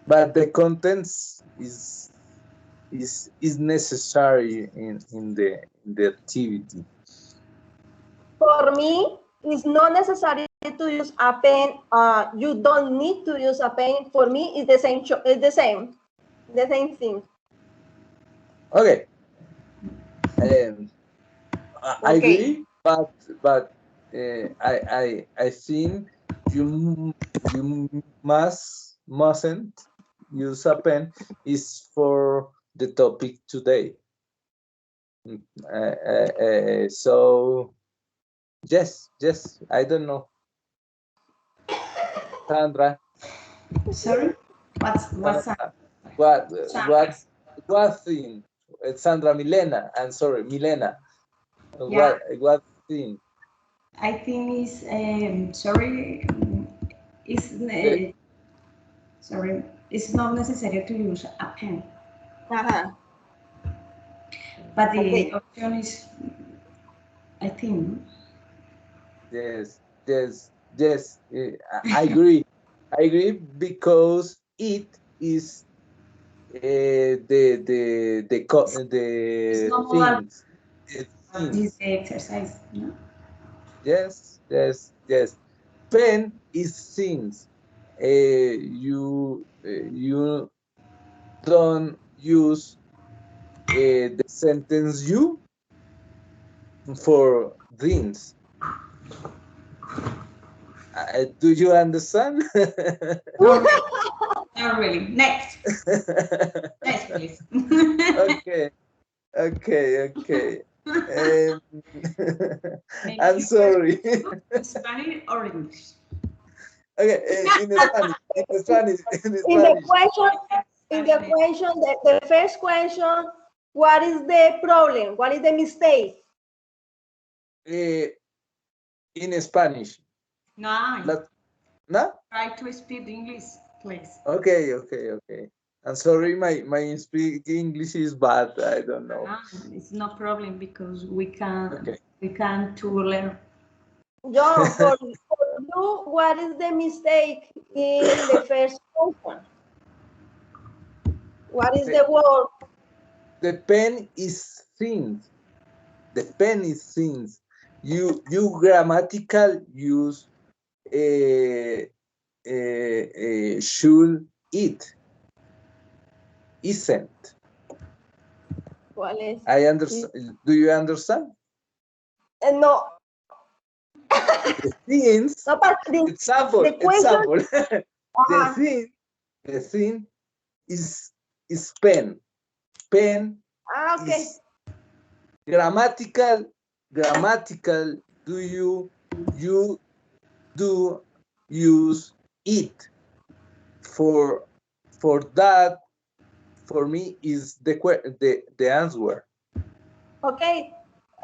But the contents is necessary in the activity. For me, it's not necessary to use a pen. You don't need to use a pen. For me, it's the same. It's the same thing. Okay. I agree, but I think you mustn't use a pen is for the topic today. So yes, I don't know. Sandra. Sorry, what's that? What thing? Sandra, Milena. I'm sorry, Milena. Yeah. What thing? I think it's sorry. Sorry. It's not necessary to use a pen. But the option is, I think. Yes. I agree. I agree because it is the things. This exercise, no? Yes. Pen is things. You don't use the sentence you for things. Do you understand? Not really. Next. Next, please. Okay. I'm sorry. Spanish or English? Okay, in Spanish. In the question, the first question, what is the problem? What is the mistake? In Spanish. No. No? Try to speak English, please. Okay. I'm sorry, my speak English is bad. I don't know. It's no problem because we can to learn. John, for you, what is the mistake in the first question? What is the word? The pen is things. The pen is things. You grammatical use should it. Isn't. I understand. Do you understand? No. The things. No, but example. The thing is pen. Pen is grammatical. Do you do use it for that? For me is the answer. Okay.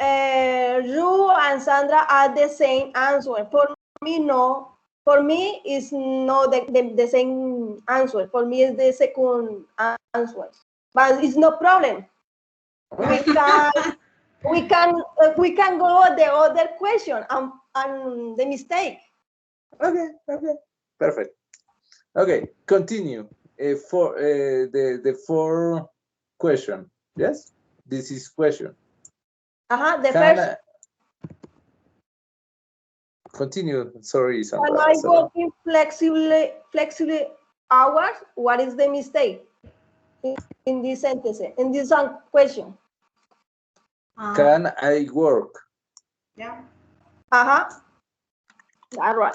You and Sandra are the same answer. For me, no. For me, it's not the same answer. For me, it's the second answer. But it's no problem. We can go the other question and the mistake. Okay. Perfect. Okay, continue. For the 4 question. Yes, this is question. The first. Continue. Sorry, Sandra. When I working flexibly hours, what is the mistake in this sentence? In this question? Can I work? Yeah. All right.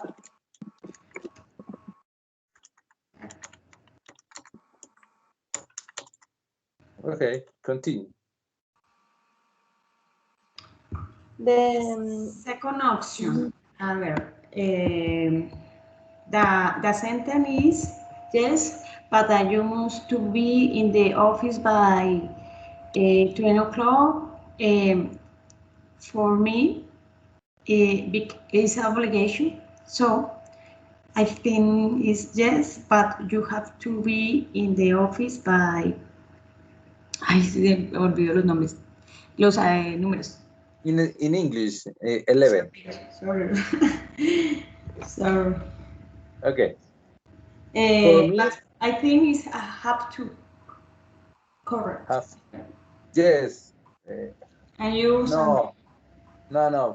Okay, continue. The second option. A ver, the sentence is yes, but you must to be in the office by 20 o'clock. For me, it's an obligation. So I think it's yes, but you have to be in the office by. Ay, se me olvidó los nombres. Los números. In English, 11. Sorry. Sorry. Okay. For me, but I think it's have to. Correct. Yes. And you? No.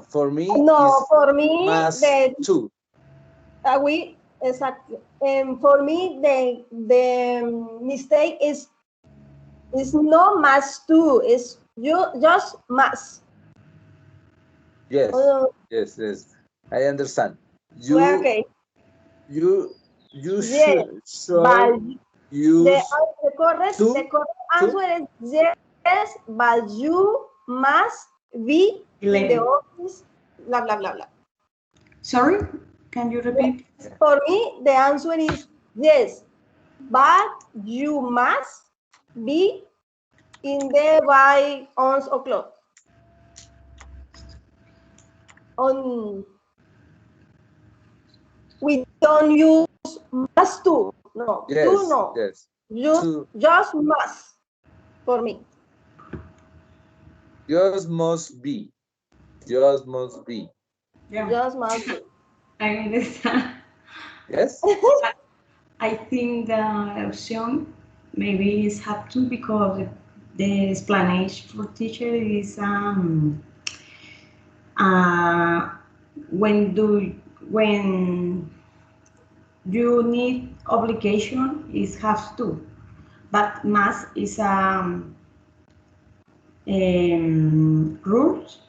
For me, no. For me, the two. Exactly. And for me, the mistake is no más two. It's just más. Yes. Yes. I understand. Okay. You yes, should use the correct answer is yes, but you must be in the office, blah, blah, blah, blah. Sorry, can you repeat? For me, the answer is yes, but you must be in there by 11 o'clock. We don't use must to. No, yes, do no. Yes. Just must for me. Just must be. Just must be. Yeah. Just must be. I understand. Yes. I think the option maybe is have to because the explanation for teacher is when you need obligation is have to, but must is rules.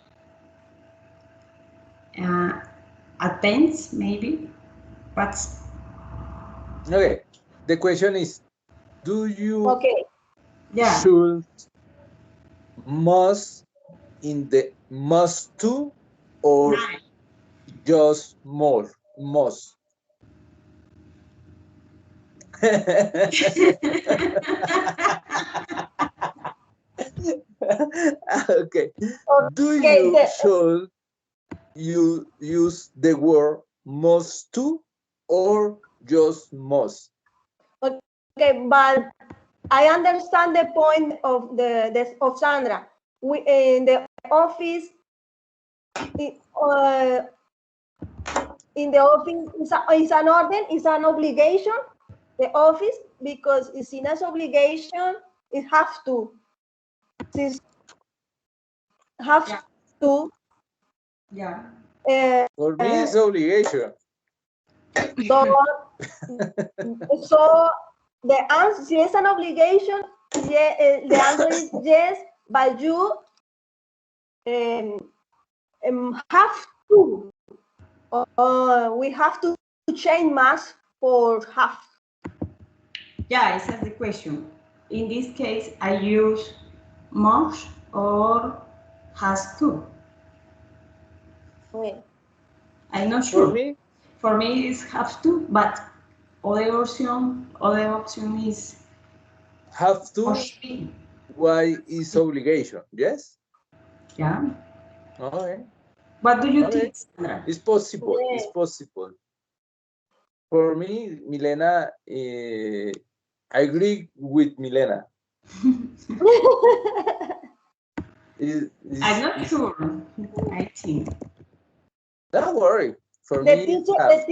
Attends maybe, but okay. The question is, do you should must in the must to or just more must? Okay. Do you should you use the word must to or just must? Okay, but I understand the point of of Sandra. We in the office. In the office is an order, is an obligation. The office because it's in as obligation. It have to. It have to. Yeah. For me, it's obligation. So the answer, si es an obligation, the answer is yes, but you have to. We have to change must for have. Yeah, it's the question. In this case, I use must or has to. Wait. I'm not sure. For me, it's have to, but other option is have to. Why is obligation? Yes. Yeah. Okay. What do you think, Sandra? It's possible. Yeah. It's possible. For me, Milena, I agree with Milena. I'm not sure. I think. Don't worry. For the me, the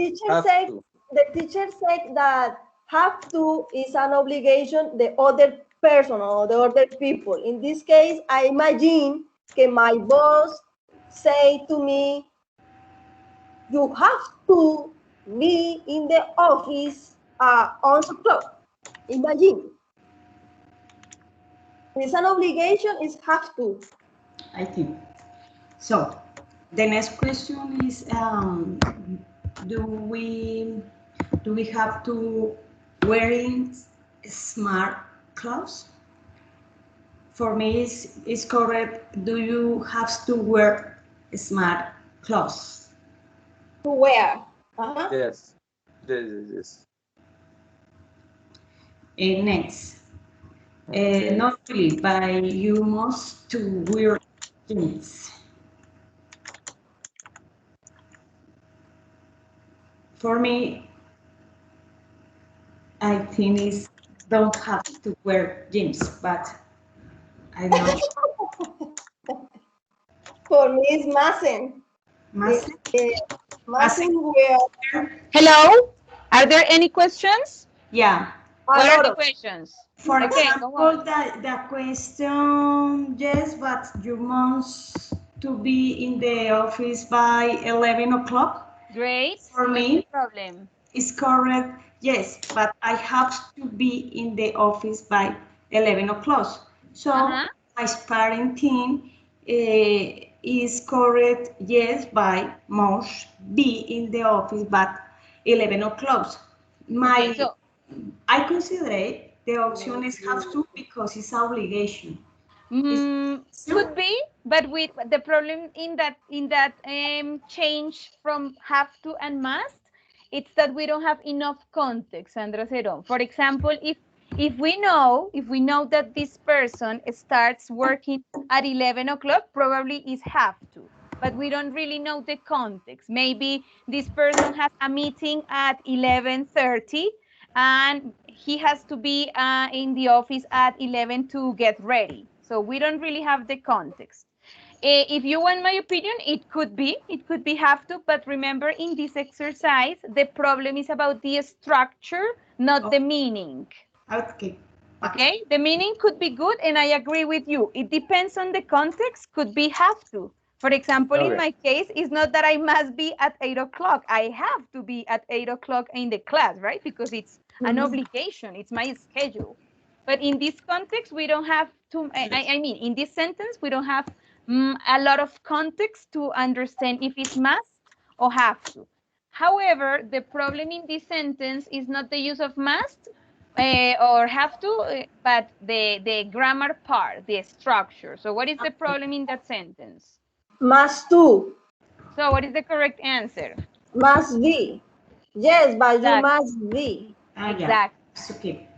teacher said that have to is an obligation the other person or the other people. In this case, I imagine that my boss say to me, you have to be in the office on 11 o'clock. Imagine. It's an obligation, it's have to. I think. So, the next question is, do we have to wearing smart clothes? For me, it's correct. Do you have to wear smart clothes? To wear? Yes. Next. Not really, but you must to wear jeans. For me, I think it's don't have to wear jeans, but I know. For me, it's mustn't. Mustn't? Mustn't wear. Hello? Are there any questions? Yeah. What are the questions? For Okay, example, the question, yes, but you must to be in the office by 11 o'clock. Great. For What's me, the problem? it's correct, yes, but I have to be in the office by 11 o'clock. So my sparring team is correct, yes, by must be in the office by 11 o'clock. I consider the option is have to because it's obligation. Could be, but with the problem in that change from have to and must, it's that we don't have enough context, Sandra Cerón. For example, if we know that this person starts working at 11 o'clock, probably is have to, but we don't really know the context. Maybe this person has a meeting at 11:30 and he has to be in the office at 11 to get ready. So we don't really have the context. If you want my opinion, it could be have to, but remember in this exercise, the problem is about the structure, not the meaning. Okay. Okay, the meaning could be good, and I agree with you. It depends on the context, could be have to. For example, in my case, it's not that I must be at 8 o'clock. I have to be at 8 o'clock in the class, right? Because it's an obligation, it's my schedule. But in this context, we don't have to, I mean, in this sentence, we don't have a lot of context to understand if it's must or have to. However, the problem in this sentence is not the use of must or have to, but the grammar part, the structure. So what is the problem in that sentence? Must to. So what is the correct answer? Must be. Yes, but you must be. Exactly. Okay.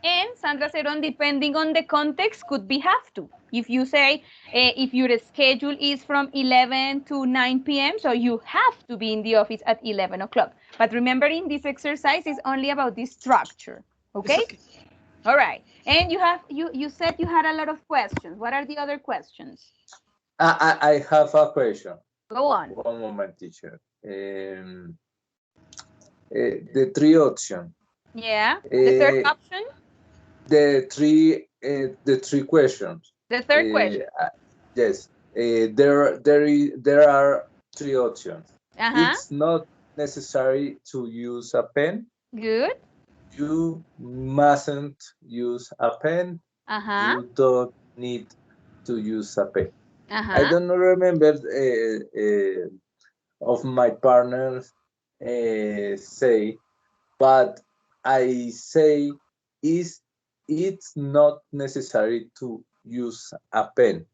And Sandra Cerón, depending on the context, could be have to. If you say, if your schedule is from 11 to 9 p.m., so you have to be in the office at 11 o'clock. But remember, in this exercise, it's only about the structure. Okay? All right. And you said you had a lot of questions. What are the other questions? I have a question. Go on. One moment, teacher. The three option. Yeah. The third option? The three questions. The third question. Yes. There are three options. It's not necessary to use a pen. Good. You mustn't use a pen. You don't need to use a pen. I don't remember of my partners say, but I say it's not necessary to use a pen.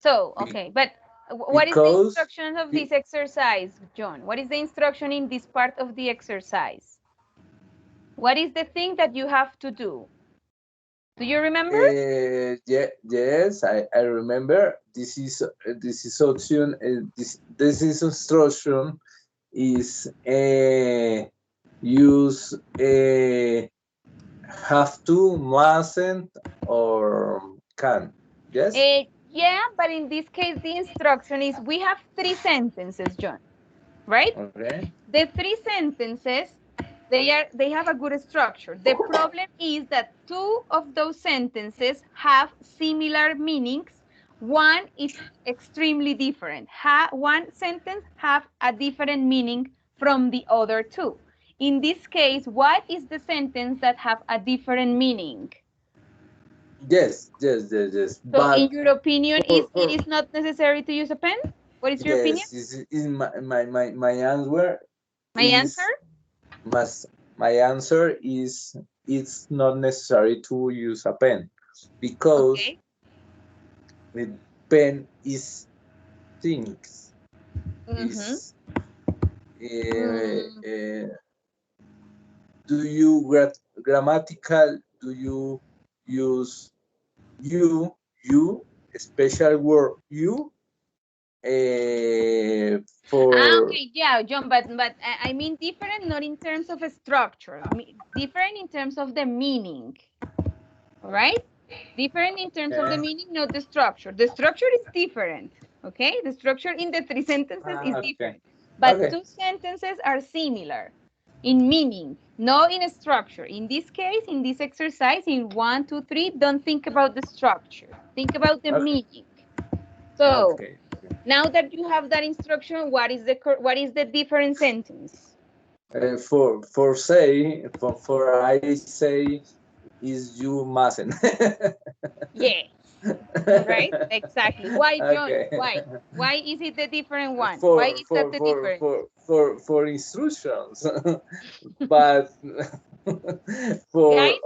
So, okay, but what is the instruction of this exercise, John? What is the instruction in this part of the exercise? What is the thing that you have to do? Do you remember? Yes, I remember. This is option. This is instruction is use have to, mustn't, or can. Yes. Yeah, but in this case, the instruction is we have three sentences, John. Right? Okay. The three sentences, they have a good structure. The problem is that two of those sentences have similar meanings. One is extremely different. One sentence have a different meaning from the other two. In this case, what is the sentence that have a different meaning? Yes. So but in your opinion, it is not necessary to use a pen? What is your opinion? Yes, my answer. My answer? My answer is it's not necessary to use a pen because the pen is things. Do you grammatical? Do you use you special word you? Okay, yeah, John, but I mean different not in terms of a structure, different in terms of the meaning, all right? Different in terms of the meaning, not the structure. The structure is different, okay? The structure in the 3 sentences is different, but 2 sentences are similar in meaning, not in a structure. In this case, in this exercise, in 1, 2, 3, don't think about the structure. Think about the meaning. So now that you have that instruction, what is the different sentence? For I say is you mustn't. Yeah. Right? Exactly. Why, John? Why? Why is it the different one? Why is that the different? For instructions, but for Guys?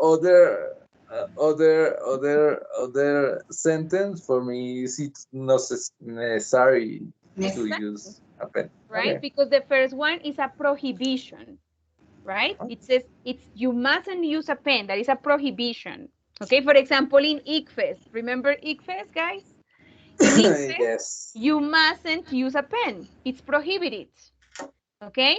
other sentence for me is it not necessary to use a pen. Right? Because the first one is a prohibition, right? It says you mustn't use a pen. That is a prohibition. Okay, for example, in ICFES, remember ICFES, guys? In ICFES, yes. You mustn't use a pen. It's prohibited. Okay?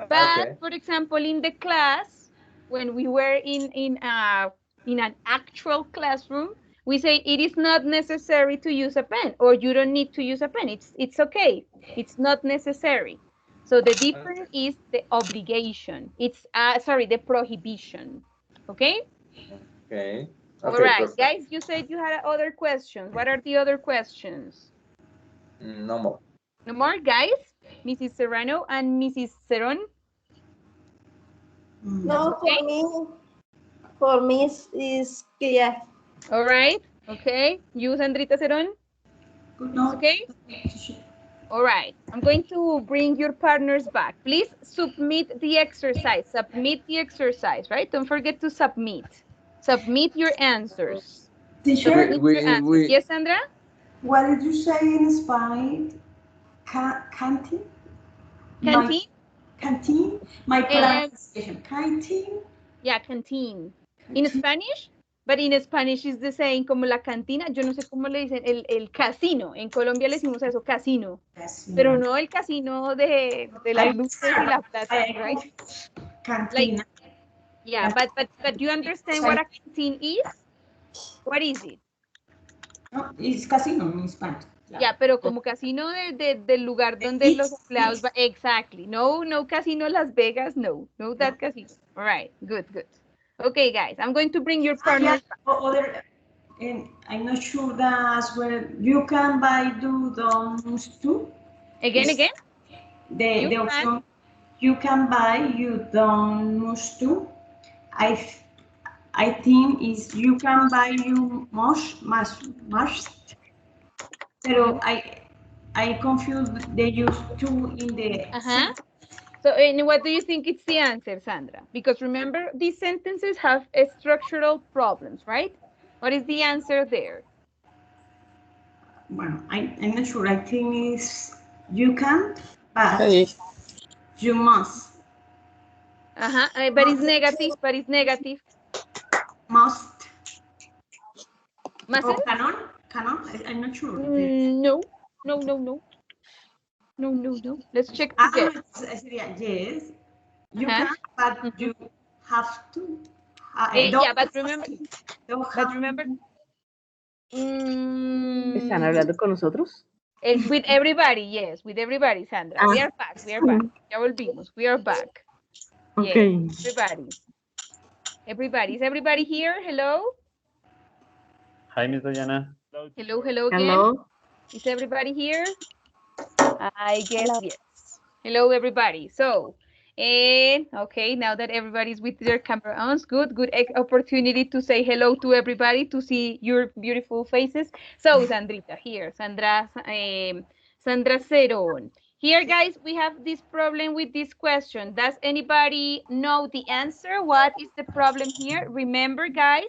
But for example, in the class, when we were in an actual classroom, we say it is not necessary to use a pen, or you don't need to use a pen. It's okay. It's not necessary. So the difference is the obligation. It's the prohibition. Okay? Okay. All right, guys, you said you had other questions. What are the other questions? No more. No more, guys? Mrs. Serrano and Mrs. Ceron? No, for me is clear. All right, okay. You, Sandrita Ceron? No. Okay? All right, I'm going to bring your partners back. Please submit the exercise. Submit the exercise, right? Don't forget to submit. Submit your answers. Teacher, Yes, Sandra? What did you say in Spanish? Canteen? Canteen? Canteen? My pronunciation. Canteen? Yeah, canteen. In Spanish? But in Spanish is the same como la cantina. Yo no sé cómo le dicen el casino. En Colombia le decimos eso, casino. Pero no el casino de las luces y las plazas, right? Cantina. Yeah, but you understand what a canteen is? What is it? No, it's casino in Spanish. Yeah, pero como casino del lugar donde los empleados van. Exactly. No casino Las Vegas. No that casino. All right. Good. Okay, guys, I'm going to bring your partners back. I'm not sure that's where you can buy those too. Again? The option you can buy you don't too. I think is you can buy you must. Pero I confused the use two in the So, and what do you think is the answer, Sandra? Because remember, these sentences have structural problems, right? What is the answer there? Well, I'm not sure. I think is you can, but you must. But it's negative. Must. Oh, canon? I'm not sure. No. Let's check together. Yes, you can, but you have to. Yeah, but remember. ¿Están hablando con nosotros? With everybody, yes, with everybody, Sandra. We are back. Ya volvimos. We are back. Okay. Yes, everybody. Is everybody here? Hello? Hi, Miss Diana. Hello again. Hello. Is everybody here? I guess yes. Hello, everybody. So, okay, now that everybody's with their camera on, good opportunity to say hello to everybody, to see your beautiful faces. So, Sandrita here, Sandra Ceron. Here, guys, we have this problem with this question. Does anybody know the answer? What is the problem here? Remember, guys,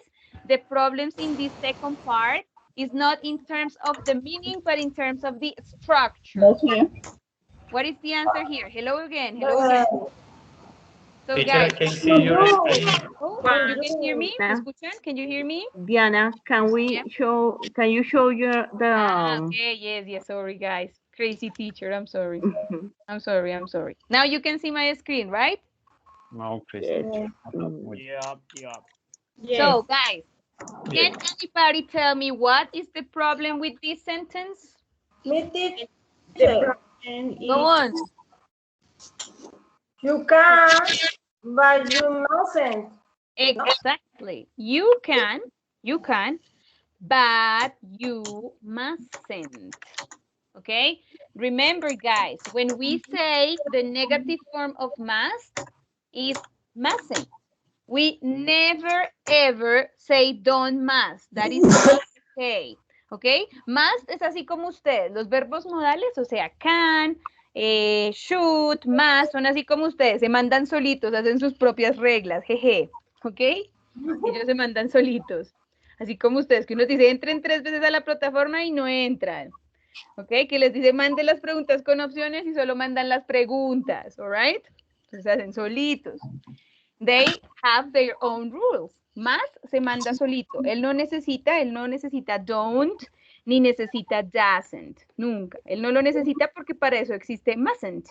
the problems in this second part is not in terms of the meaning, but in terms of the structure. Okay. What is the answer here? Hello again. So Teacher, guys, I can see your screen. oh, you can hear me? ¿Me escuchan? Can you hear me? Diana, can you show your Okay, yes, sorry guys. Crazy teacher, I'm sorry. I'm sorry. Now you can see my screen, right? No, Chris. Yeah. So guys, can anybody tell me what is the problem with this sentence? Me teacher. Go on. You can, but you mustn't. Exactly. You can, but you mustn't. Okay? Remember, guys, when we say the negative form of must is mustn't. We never, ever say don't must. That is not okay. Okay? Must es así como ustedes. Los verbos modales, o sea, can, should, must, son así como ustedes. Se mandan solitos, hacen sus propias reglas. Jeje. ¿Ok? Ellos se mandan solitos. Así como ustedes, que uno dice, entren 3 veces a la plataforma y no entran. ¿Ok? Que les dice, manden las preguntas con opciones y solo mandan las preguntas. ¿All right? Entonces se hacen solitos. They have their own rules. Must se manda solito. Él no necesita don't, ni necesita doesn't. Nunca. Él no lo necesita porque para eso existe mustn't.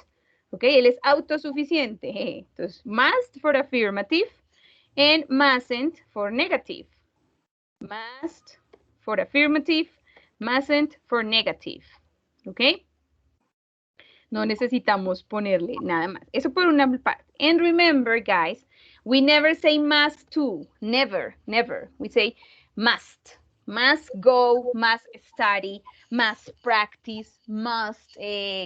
¿Ok? Él es autosuficiente. Entonces, must for affirmative and mustn't for negative. Must for affirmative, mustn't for negative. ¿Ok? No necesitamos ponerle nada más. Eso por una parte. And remember, guys, we never say must to. Never. We say must. Must go, must study, must practice, must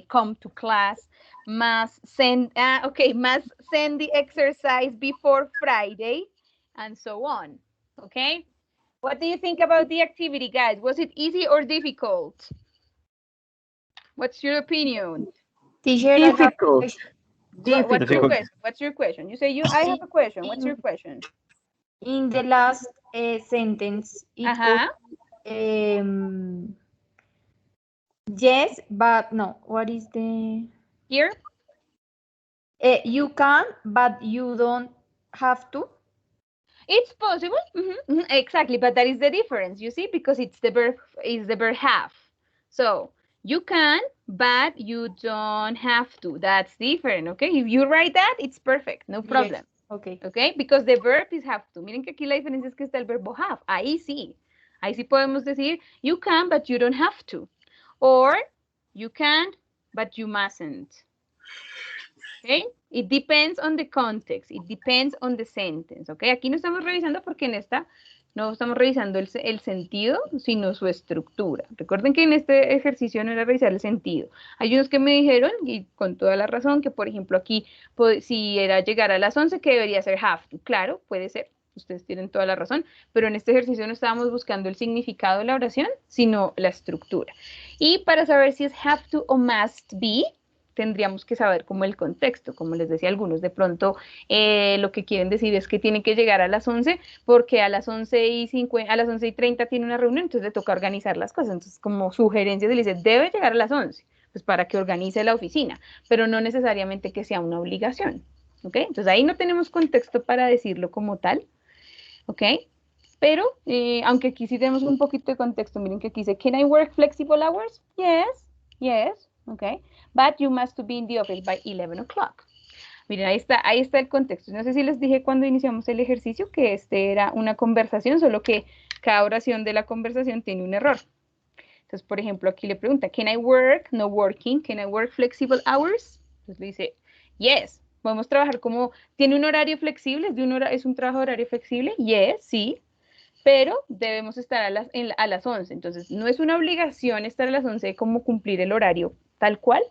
come to class, must send, must send the exercise before Friday, and so on. Okay? What do you think about the activity, guys? Was it easy or difficult? What's your opinion? Teacher, difficult. What's your question? You say I have a question. What's your question? In the last sentence, it could, yes, but no. What is the here? You can, but you don't have to. It's possible, exactly, but that is the difference. You see, because it's the verb have. So you can, but you don't have to. That's different, okay? If you write that, it's perfect, no problem. Yes. Okay, because the verb is have to. Miren que aquí la diferencia es que está el verbo have. Ahí sí podemos decir you can, but you don't have to. Or you can, but you mustn't. Okay, it depends on the context. It depends on the sentence. Okay, aquí no estamos revisando porque en esta no estamos revisando el sentido, sino su estructura. Recuerden que en este ejercicio no era revisar el sentido. Hay unos que me dijeron, y con toda la razón, que por ejemplo aquí, si era llegar a las 11, que debería ser have to. Claro, puede ser. Ustedes tienen toda la razón, pero en este ejercicio no estábamos buscando el significado de la oración, sino la estructura. Y para saber si es have to o must be, tendríamos que saber como el contexto, como les decía algunos, de pronto lo que quieren decir es que tienen que llegar a las 11 porque a las 11:30 tiene una reunión, entonces le toca organizar las cosas, entonces como sugerencia se le dice, debe llegar a las 11, pues para que organice la oficina, pero no necesariamente que sea una obligación, ¿ok? Entonces ahí no tenemos contexto para decirlo como tal, ¿ok? Pero, aunque aquí sí tenemos un poquito de contexto, miren que aquí dice, can I work flexible hours? Yes, okay, but you must be in the office by 11 o'clock. Miren, ahí está el contexto. No sé si les dije cuando iniciamos el ejercicio que este era una conversación, solo que cada oración de la conversación tiene un error. Entonces, por ejemplo, aquí le pregunta, can I work, no working, can I work flexible hours? Entonces le dice, yes. Podemos trabajar como, ¿tiene un horario flexible? ¿Es un trabajo de horario flexible? Yes, sí. Pero debemos estar a las 11. Entonces, no es una obligación estar a las 11 como cumplir el horario tal cual,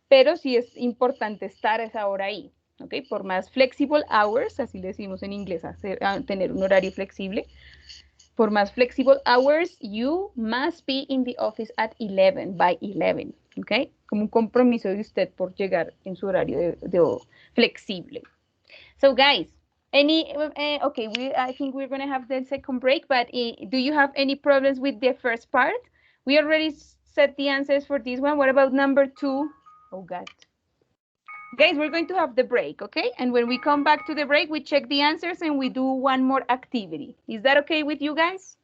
pero sí es importante estar a esa hora ahí, ¿ok? Por más flexible hours, así le decimos en inglés, tener un horario flexible. Por más flexible hours, you must be in the office at 11, by 11, ¿ok? Como un compromiso de usted por llegar en su horario de flexible. So, guys, okay, I think we're going to have the second break, but do you have any problems with the first part? We already set the answers for this one. What about number 2? Oh, God. Guys, we're going to have the break, okay? And when we come back to the break, we check the answers and we do one more activity. Is that okay with you guys?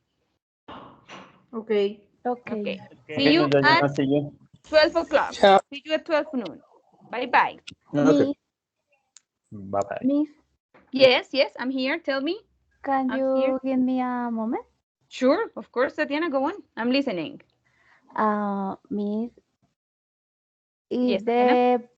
Okay. Okay. See you at 12 o'clock. Yeah. See you at 12 noon. Bye-bye. Okay. Bye-bye. Miss, Yes, I'm here. Tell me. can you give me a moment? Sure, of course, Tatiana, go on. I'm listening. Miss, Yes, is the